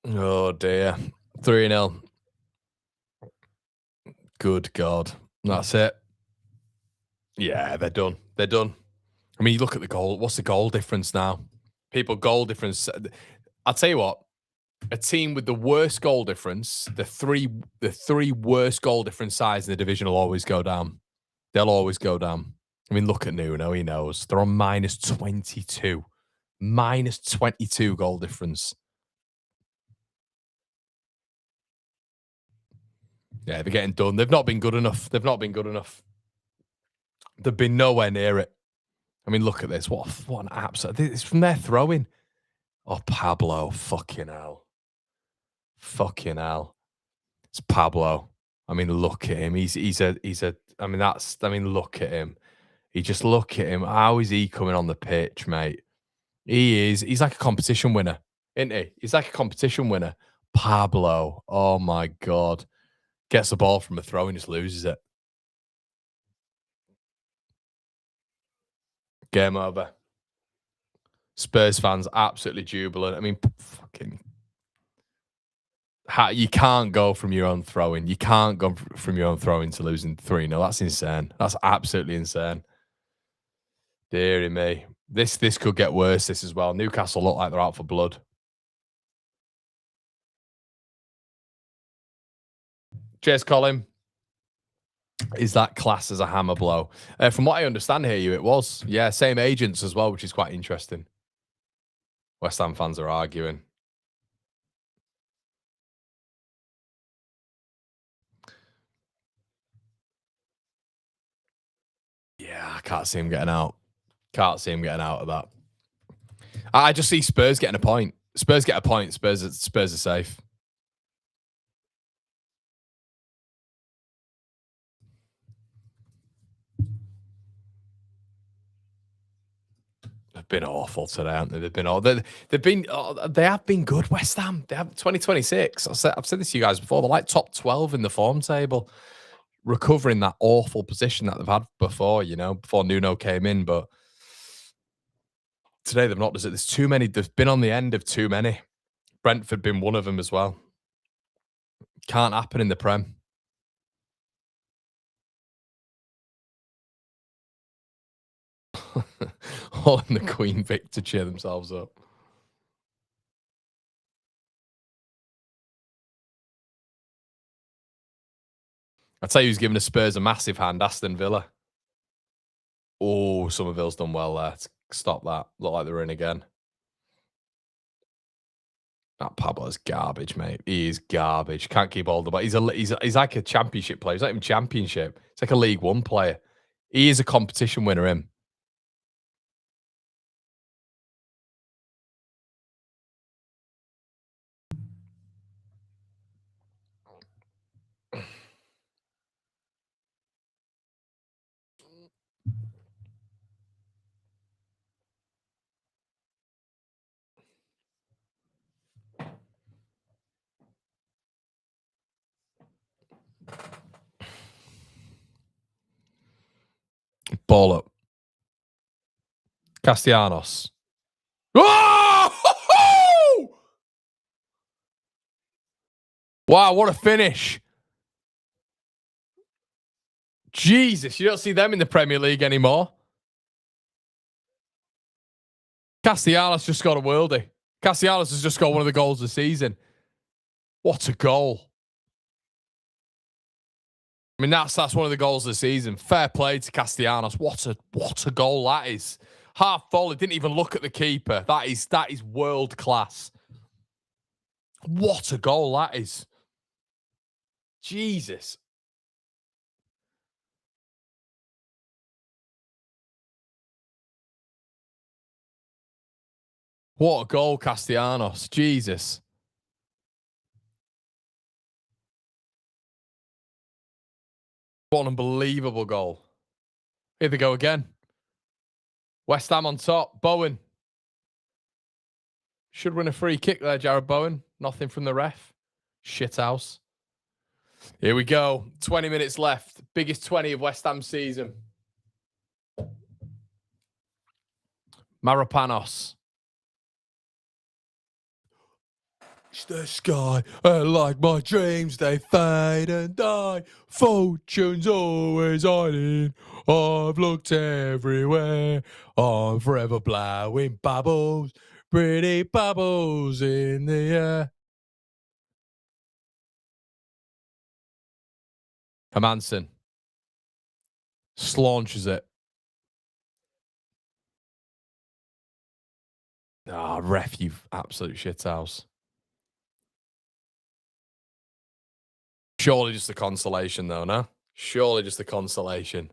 Oh, dear. 3-0. Good God. That's it. Yeah, they're done. They're done. I mean, you look at the goal. What's the goal difference now? People, goal difference. I'll tell you what. A team with the worst goal difference, the three worst goal difference sides in the division will always go down. They'll always go down. I mean, look at Nuno. He knows. They're on minus 22. Minus 22 goal difference. Yeah, they're getting done. They've not been good enough. They've not been good enough. They've been nowhere near it. I mean, look at this. What an absolute... It's from their throwing. Oh, Pablo. Fucking hell. Fucking hell. It's Pablo. I mean, look at him. He's a I mean, look at him. You just look at him. How is he coming on the pitch, mate? He's like a competition winner, isn't he? He's like a competition winner. Pablo. Oh my God. Gets the ball from a throw and just loses it. Game over. Spurs fans absolutely jubilant. I mean, fucking... you can't go from your own throwing. You can't go from your own throwing to losing 3-0. That's insane. That's absolutely insane. Deary me. This could get worse, this as well. Newcastle look like they're out for blood. Cheers, Colin. Is that class as a hammer blow? From what I understand here, it was. Yeah, same agents as well, which is quite interesting. West Ham fans are arguing. Yeah, I can't see him getting out. Can't see him getting out of that. I just see Spurs getting a point. Spurs get a point. Spurs are safe. They've been awful today, haven't they? They have been good. West Ham. They have 2026. I've said this to you guys before. They're like top 12 in the form table, recovering that awful position that they've had before. You know, before Nuno came in, but today they've not. There's too many. They've been on the end of too many. Brentford been one of them as well. Can't happen in the Prem. All in the Queen Vic to cheer themselves up. I'll tell you who's giving the Spurs a massive hand, Aston Villa. Oh, Somerville's done well there. Stop that. Look like they're in again. That Pablo's garbage, mate. He is garbage. Can't keep hold of it. He's like a championship player. He's not even championship. It's like a League One player. He is a competition winner, him. Ball up. Castellanos. Oh! Wow, what a finish. Jesus, you don't see them in the Premier League anymore. Castellanos just got a worldie. Castellanos has just got one of the goals of the season. What a goal. I mean, that's one of the goals of the season. Fair play to Castellanos. What a goal that is. Half volley, didn't even look at the keeper. That is world class. What a goal that is. Jesus. What a goal, Castellanos. Jesus. What an unbelievable goal. Here they go again. West Ham on top. Bowen. Should win a free kick there, Jared Bowen. Nothing from the ref. Shithouse. Here we go. 20 minutes left. Biggest 20 of West Ham season. Marapanos. It's the sky, and like my dreams, they fade and die. Fortune's always hiding. I've looked everywhere. I'm forever blowing bubbles, pretty bubbles in the air. Hermansen slaunches it. Ah, ref, you absolute shithouse. Surely just a consolation, though, no? Surely just a consolation.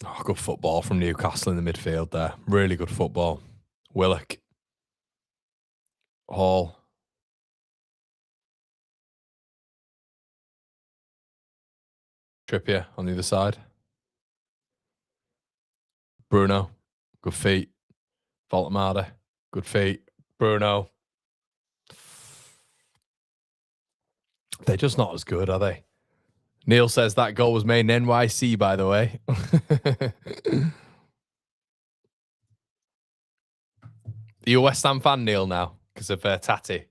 Oh, good football from Newcastle in the midfield there. Really good football. Willock. Hall. Trippier on the other side. Bruno. Good feet. Voltemade. Good feet. Bruno. They're just not as good, are they? Neil says that goal was made in NYC, by the way. Are you a West Ham fan, Neil, now? Because of Tati?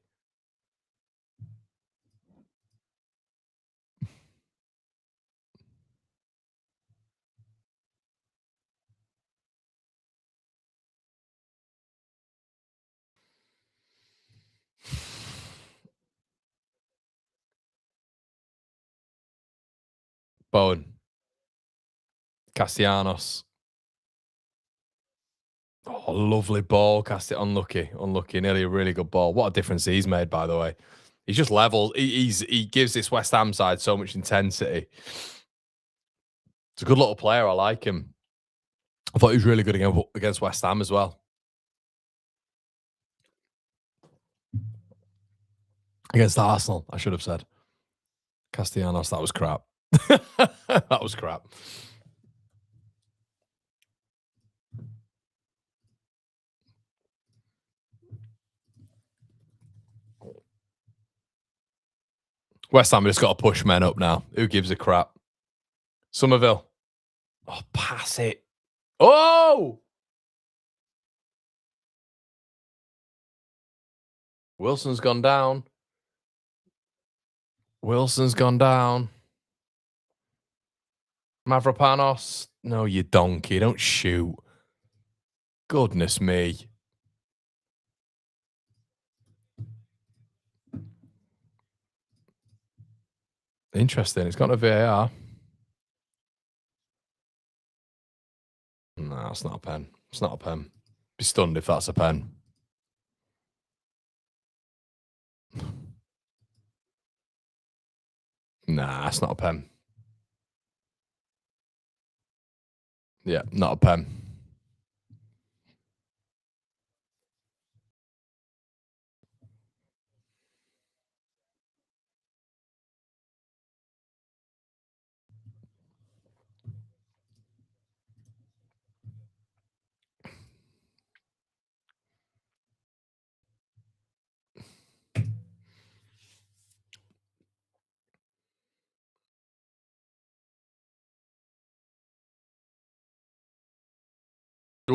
Bowen. Castellanos. Oh, lovely ball. Cast it unlucky. Unlucky. Nearly a really good ball. What a difference he's made, by the way. He's just leveled. He gives this West Ham side so much intensity. It's a good little player. I like him. I thought he was really good against West Ham as well. Against Arsenal, I should have said. Castellanos, that was crap. That was crap. West Ham just got to push men up now. Who gives a crap? Somerville. Oh, pass it. Oh! Wilson's gone down. Wilson's gone down. Mavropanos. No, you donkey. Don't shoot. Goodness me. Interesting. It's got a VAR. No, it's not a pen. It's not a pen. Be stunned if that's a pen. Nah, it's not a pen. Yeah, not a pen.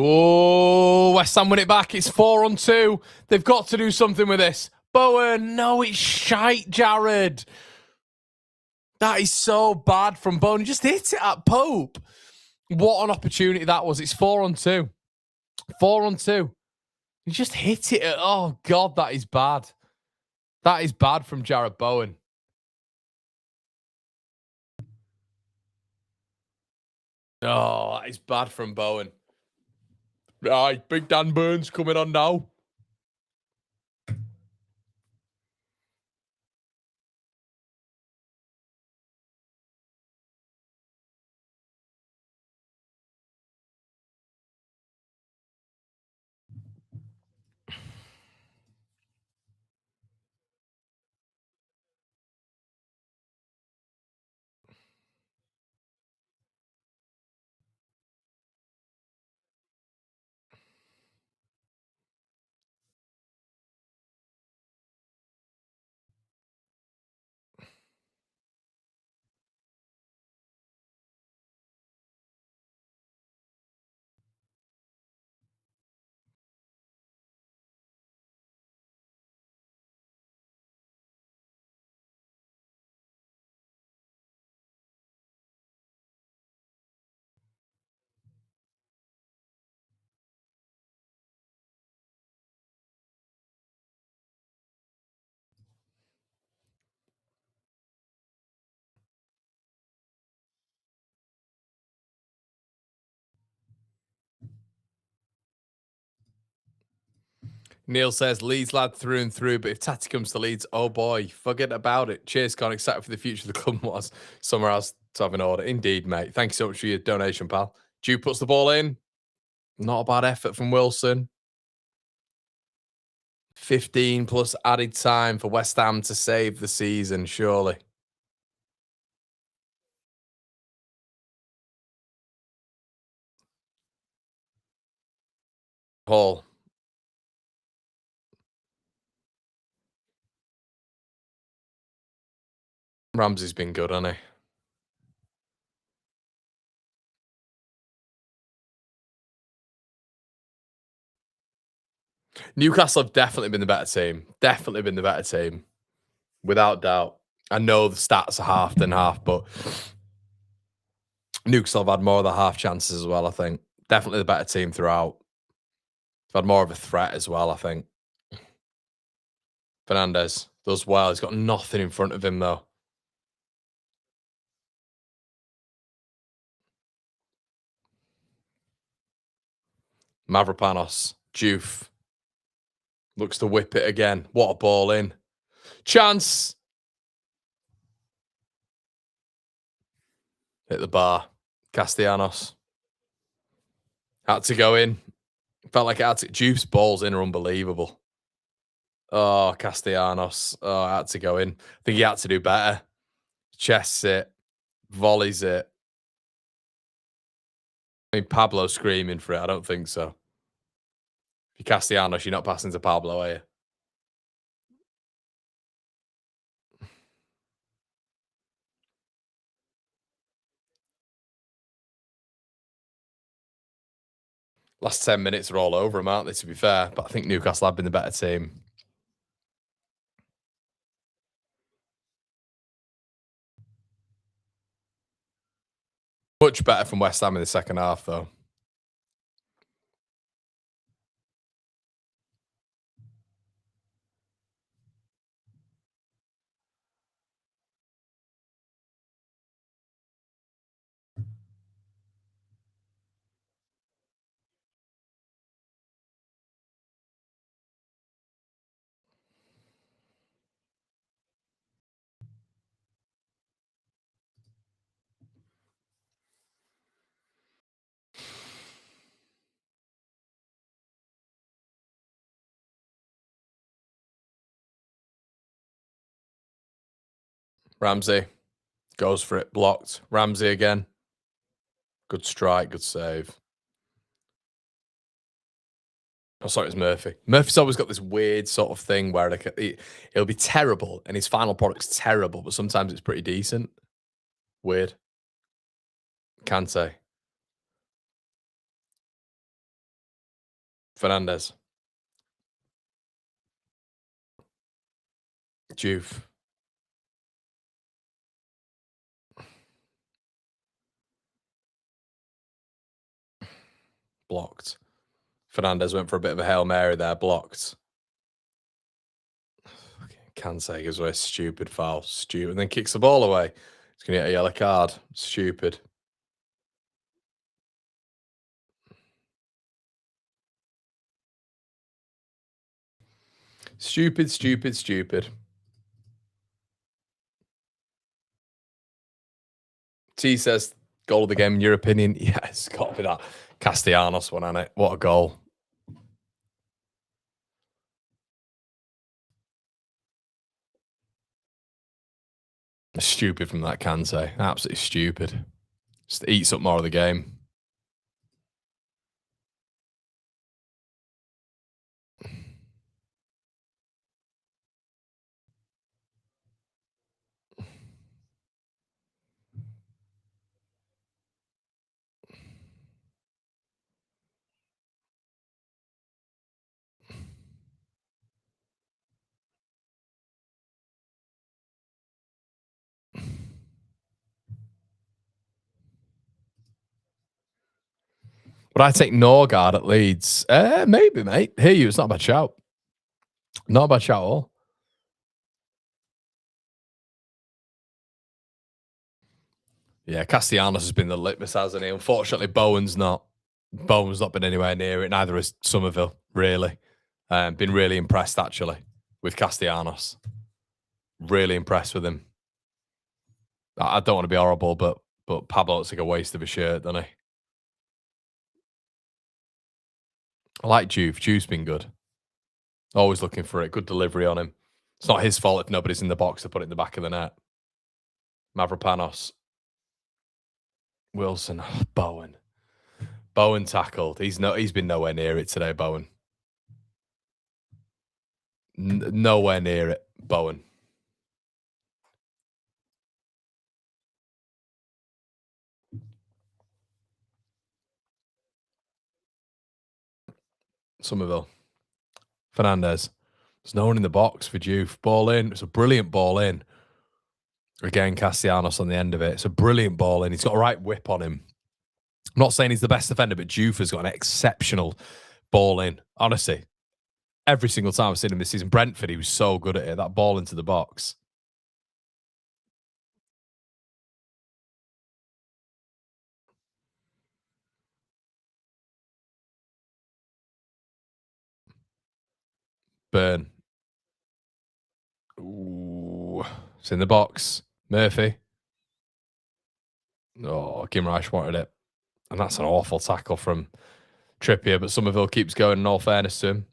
Oh, West Ham win it back. It's 4-on-2. They've got to do something with this. Bowen, no, it's shite, Jared. That is so bad from Bowen. He just hit it at Pope. What an opportunity that was. It's 4-on-2. 4-on-2. He just hit it. Oh, God, that is bad. That is bad from Jared Bowen. Oh, that is bad from Bowen. Right, Big Dan Burns coming on now. Neil says, Leeds lad through and through, but if Tati comes to Leeds, oh boy, forget about it. Cheers, Conor. Excited for the future of the club was somewhere else to have an order. Indeed, mate. Thank you so much for your donation, pal. Dew puts the ball in. Not a bad effort from Wilson. 15 plus added time for West Ham to save the season, surely. Hall. Ramsey's been good, hasn't he? Newcastle have definitely been the better team. Definitely been the better team. Without doubt. I know the stats are half than half, but Newcastle have had more of the half chances as well, I think. Definitely the better team throughout. They've had more of a threat as well, I think. Fernandez does well. He's got nothing in front of him, though. Mavropanos. Juve. Looks to whip it again. What a ball in. Chance. Hit the bar. Castellanos. Had to go in. Felt like it had to. Juve's balls in are unbelievable. Oh, Castellanos. Oh, I had to go in. I think he had to do better. Chests it. Volleys it. I mean, Pablo screaming for it. I don't think so. If you're Castellanos, you're not passing to Pablo, are you? Last 10 minutes are all over them, aren't they, to be fair? But I think Newcastle have been the better team. Much better from West Ham in the second half, though. Ramsey goes for it. Blocked. Ramsey again. Good strike. Good save. Oh, sorry, it's Murphy. Murphy's always got this weird sort of thing where he'll be terrible and his final product's terrible, but sometimes it's pretty decent. Weird. Kante. Fernandez. Juve. Blocked. Fernandez went for a bit of a Hail Mary there. Blocked. Kansai gives away a stupid foul. Stupid. And then kicks the ball away. He's going to get a yellow card. Stupid. Stupid, stupid, stupid. T says, goal of the game, in your opinion? Yeah, it's got to be that Castellanos one, hasn't it? What a goal. Stupid from that Kansai. Absolutely stupid. Just eats up more of the game. Would I take Norgard at Leeds? Maybe, mate. Hear you. It's not a bad shout. Not a bad shout at all. Yeah, Castellanos has been the litmus, hasn't he? Unfortunately, Bowen's not. Bowen's not been anywhere near it. Neither has Somerville, really. Been really impressed, actually, with Castellanos. Really impressed with him. I don't want to be horrible, but Pablo looks like a waste of a shirt, doesn't he? I like Juve. Juve's been good. Always looking for it. Good delivery on him. It's not his fault if nobody's in the box to put it in the back of the net. Mavropanos. Wilson. Oh, Bowen. Bowen tackled. He's been nowhere near it today, Bowen. Nowhere near it, Bowen. Somerville. Fernandez. There's no one in the box for Juve. Ball in. It's a brilliant ball in. Again, Castellanos on the end of it. It's a brilliant ball in. He's got a right whip on him. I'm not saying he's the best defender, but Juve has got an exceptional ball in. Honestly, every single time I've seen him this season, Brentford, he was so good at it. That ball into the box. Burn. Ooh. It's in the box. Murphy. Oh, Gimreich wanted it. And that's an awful tackle from Trippier, but Somerville keeps going in all fairness to him.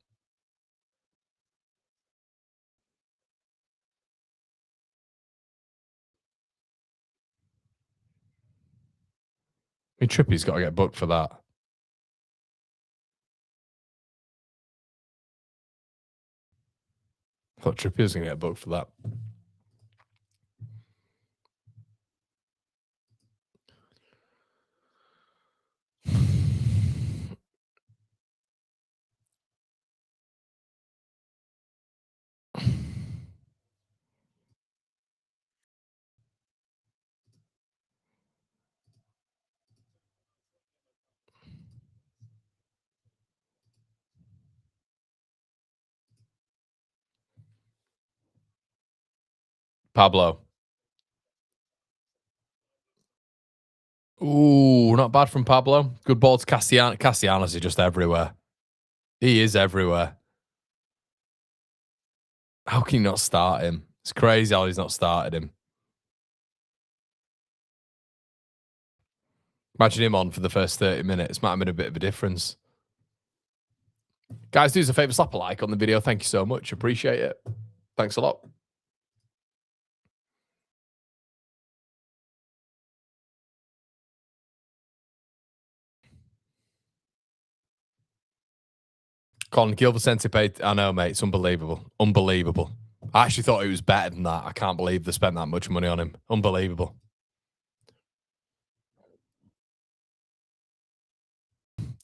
I mean, Trippier's got to get booked for that. I thought Trippier's going to get booked for that. Pablo. Ooh, not bad from Pablo. Good ball to Castellanos. Castellanos is just everywhere. He is everywhere. How can you not start him? It's crazy how he's not started him. Imagine him on for the first 30 minutes. Might have been a bit of a difference. Guys, do us a favor, slap a like on the video. Thank you so much. Appreciate it. Thanks a lot. Colin Gilvesente paid. I know, mate. It's unbelievable. Unbelievable. I actually thought he was better than that. I can't believe they spent that much money on him. Unbelievable.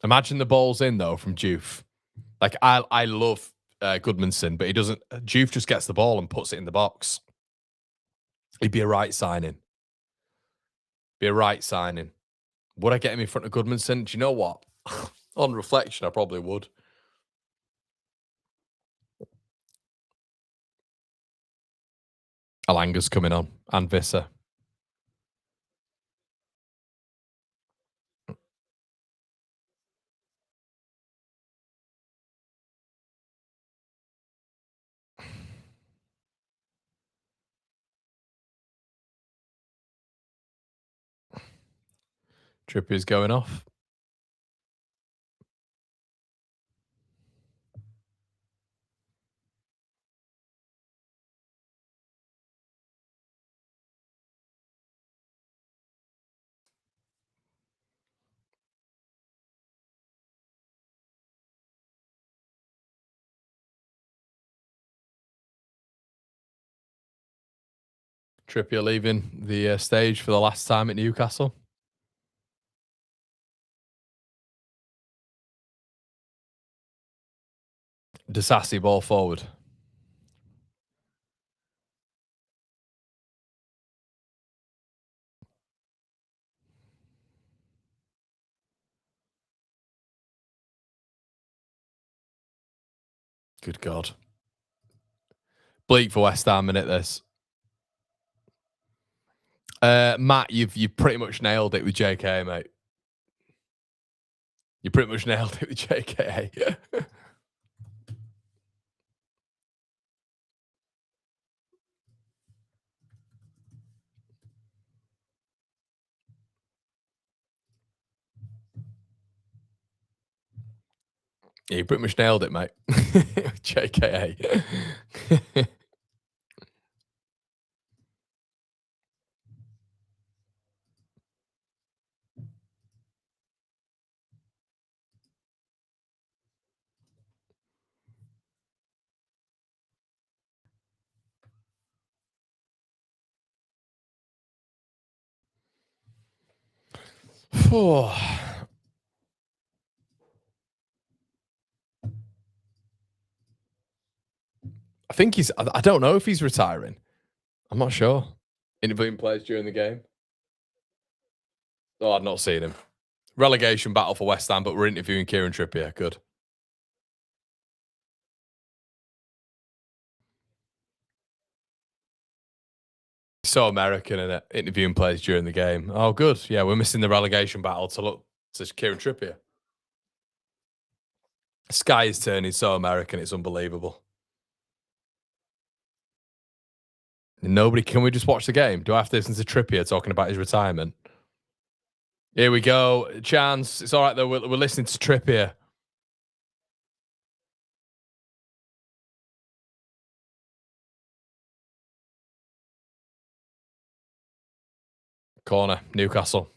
Imagine the balls in, though, from Juve. Like I love Goodmanson, but he doesn't. Juve just gets the ball and puts it in the box. He'd be a right signing. Be a right signing. Would I get him in front of Goodmanson? Do you know what? On reflection, I probably would. Alanga's coming on, and Visser. Trippier's going off. Trippier leaving the stage for the last time at Newcastle. Disassi ball forward. Good God. Bleak for West Ham, minute this. Matt, you've pretty much nailed it with JK, mate. You pretty much nailed it with JK. Yeah, you pretty much nailed it, mate. JKA. I think he's. I don't know if he's retiring. I'm not sure. Interviewing players during the game. Oh, I've not seen him. Relegation battle for West Ham, but we're interviewing Kieran Trippier. Good. So American in it. Interviewing players during the game. Oh, good. Yeah, we're missing the relegation battle to look to Kieran Trippier. Sky is turning so American. It's unbelievable. Nobody. Can we just watch the game? Do I have to listen to Trippier talking about his retirement? Here we go. Chance. It's all right though. We're listening to Trippier. Corner. Newcastle.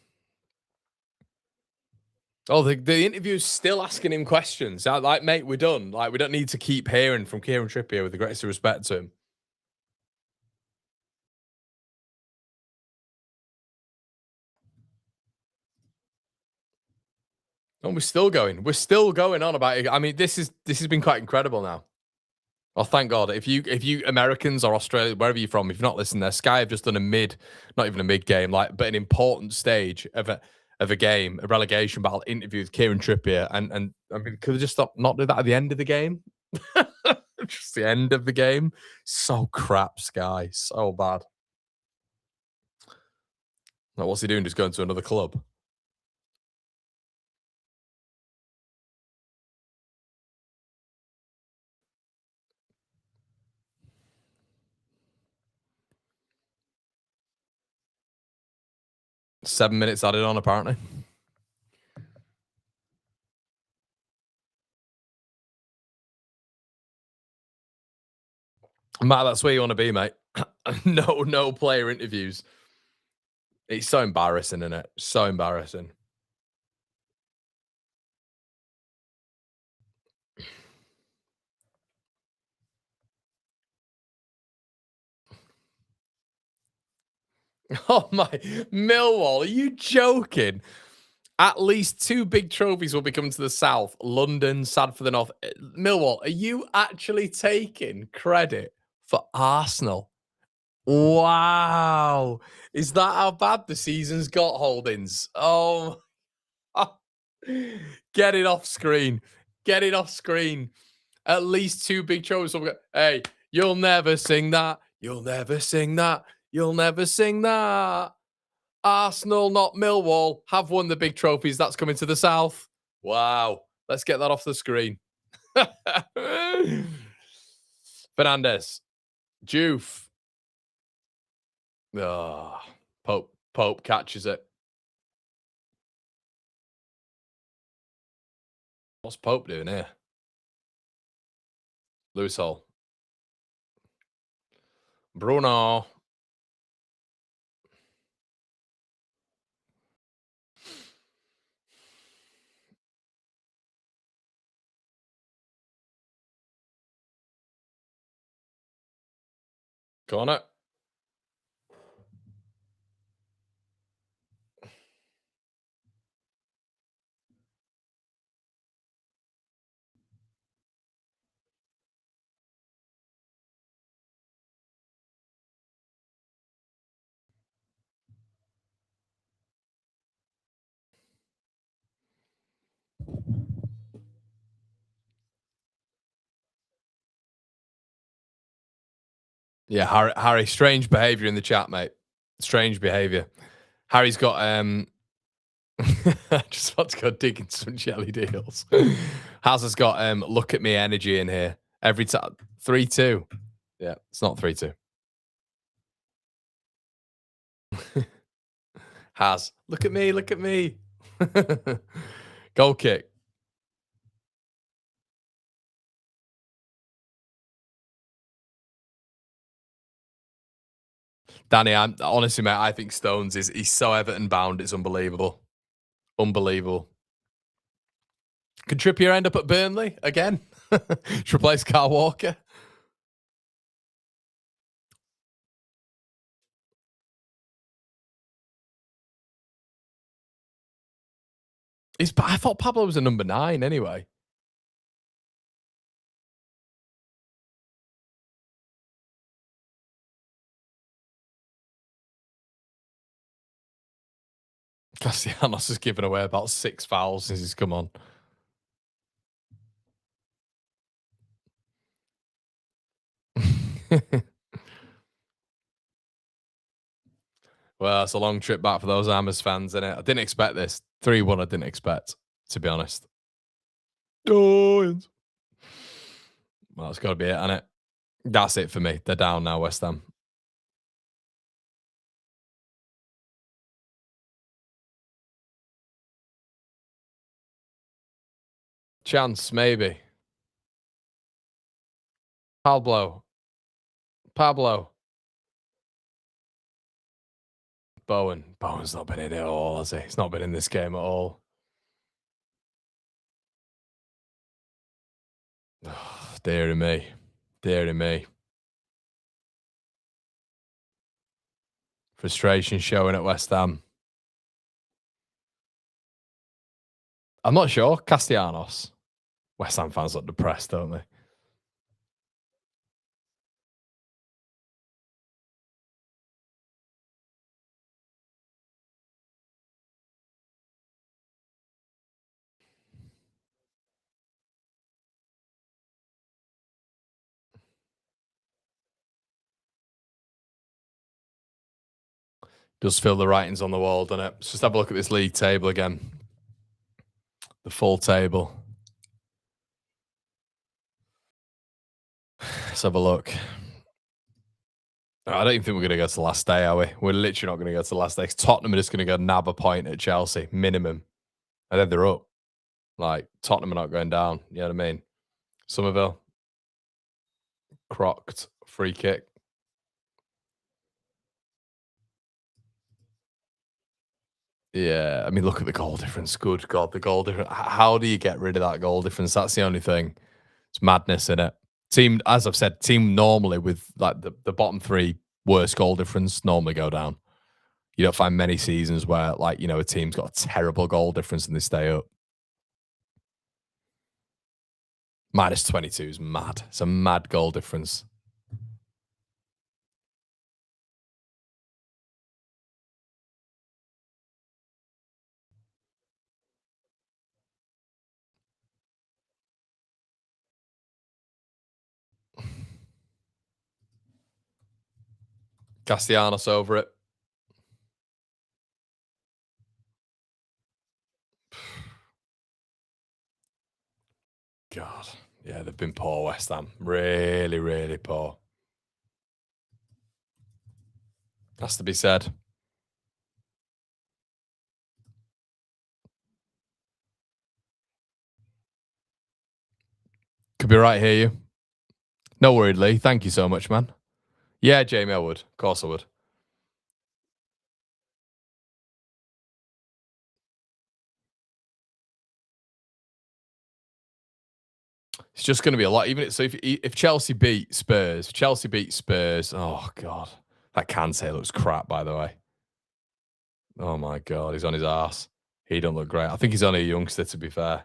Oh, the interview's still asking him questions. Like, mate, we're done. Like, we don't need to keep hearing from Kieran Trippier with the greatest respect to him. And we're still going. We're still going on about it. I mean, this has been quite incredible now. Oh, thank God. If you Americans or Australia, wherever you're from, if you've not listened there, Sky have just done not even a mid game, like, but an important stage of a game, a relegation battle interview with Kieran Trippier. And I mean, could they just not do that at the end of the game? Just the end of the game. So crap, Sky. So bad. Like, what's he doing? Just going to another club? Seven minutes added on, apparently. Matt, that's where you want to be, mate. No player interviews. It's so embarrassing, isn't it? So embarrassing. Oh my, Millwall, are you joking? At least 2 big trophies will be coming to the south. London, sad for the north. Millwall, are you actually taking credit for Arsenal? Wow. Is that how bad the season's got, Holdings? Oh, get it off screen. Get it off screen. At least 2 big trophies. Hey, you'll never sing that. You'll never sing that. You'll never sing that. Arsenal, not Millwall, have won the big trophies. That's coming to the south. Wow. Let's get that off the screen. Fernandez. Juve. Oh, Pope catches it. What's Pope doing here? Loose hole. Bruno. Conor. Yeah, Harry, strange behavior in the chat, mate. Strange behavior. Harry's got just about to go digging some jelly deals. Haz has got look at me energy in here. Every time 3-2. Yeah, it's not 3-2. Haz, look at me, look at me. Goal kick. Danny, I'm honestly, mate, I think Stones he's so Everton bound, it's unbelievable. Unbelievable. Could Trippier end up at Burnley again? Should replace Carl Walker? I thought Pablo was a number 9 anyway. Castellanos has given away about 6 fouls since he's come on. Well, it's a long trip back for those Hammers fans, isn't it? I didn't expect this. 3-1 I didn't expect, to be honest. Oh, well, it's got to be it, hasn't it? That's it for me. They're down now, West Ham. Chance, maybe. Pablo. Bowen's not been in it at all, has he? He's not been in this game at all. Oh, dearie me. Dearie me. Frustration showing at West Ham. I'm not sure. Castellanos. West Ham fans look depressed, don't they? Does feel the writings on the wall, doesn't it? Let's just have a look at this league table again. The full table. Let's have a look. I don't even think we're going to go to the last day, are we? We're literally not going to go to the last day. Tottenham are just going to go nab a point at Chelsea, minimum. And then they're up. Like, Tottenham are not going down. You know what I mean? Somerville. Crocked. Free kick. Yeah, I mean, look at the goal difference. Good God, the goal difference. How do you get rid of that goal difference? That's the only thing. It's madness, in it. Team, as I've said, team normally with like the bottom 3 worst goal difference normally go down. You don't find many seasons where, like, you know, a team's got a terrible goal difference and they stay up. -22 is mad. It's a mad goal difference. Castellanos over it. God. Yeah, they've been poor, West Ham. Really, really poor. Has to be said. Could be right here, you. No worries, Lee. Thank you so much, man. Yeah, Jamie, I would. Of course I would. It's just going to be a lot. Even so, if Chelsea beat Spurs, oh god, that Kante looks crap. By the way, oh my god, he's on his arse. He don't look great. I think he's only a youngster, to be fair.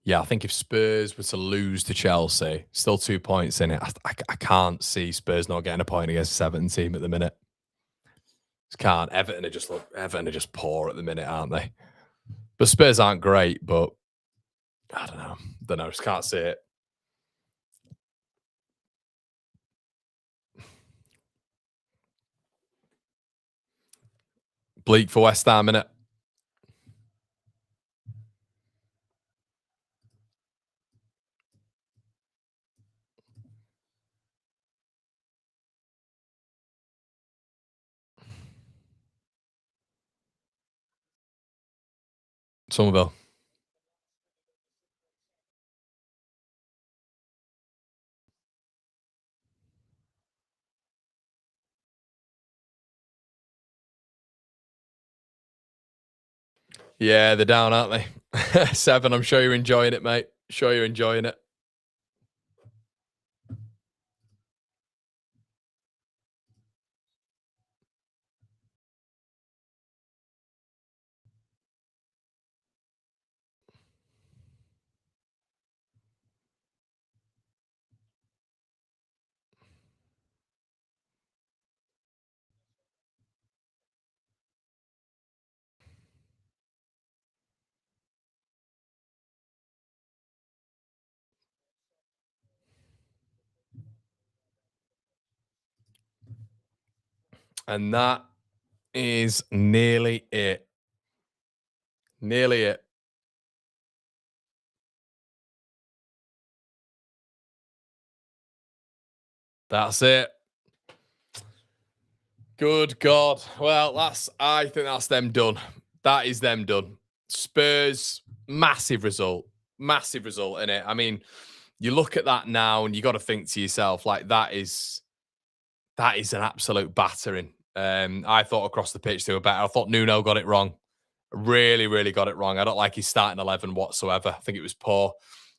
Yeah, I think if Spurs were to lose to Chelsea, still 2 points in it, I can't see Spurs not getting a point against a 7 team at the minute. Just can't. Everton are just poor at the minute, aren't they? But Spurs aren't great, but I don't know. Just can't see it. Bleak for West Ham, innit? Somerville. Yeah, they're down, aren't they? 7. I'm sure you're enjoying it, mate. Sure you're enjoying it. And that is nearly it. Nearly it. That's it. Good God. Well, I think that's them done. That is them done. Spurs, massive result. Massive result in it. I mean, you look at that now and you got to think to yourself, like, that is an absolute battering. I thought across the pitch they were better. I thought Nuno got it wrong. Really, really got it wrong. I don't like his starting 11 whatsoever. I think it was poor.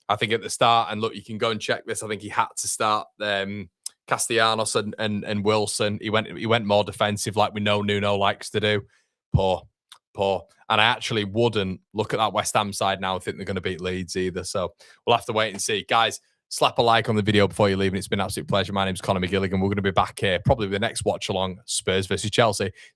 I think at the start, and look, you can go and check this. I think he had to start Castellanos and Wilson. He went more defensive, like we know Nuno likes to do. Poor. And I actually wouldn't look at that West Ham side now and think they're going to beat Leeds either. So we'll have to wait and see. Guys, slap a like on the video before you leave. And it's been an absolute pleasure. My name's Conor McGilligan. We're going to be back here probably with the next watch along, Spurs versus Chelsea.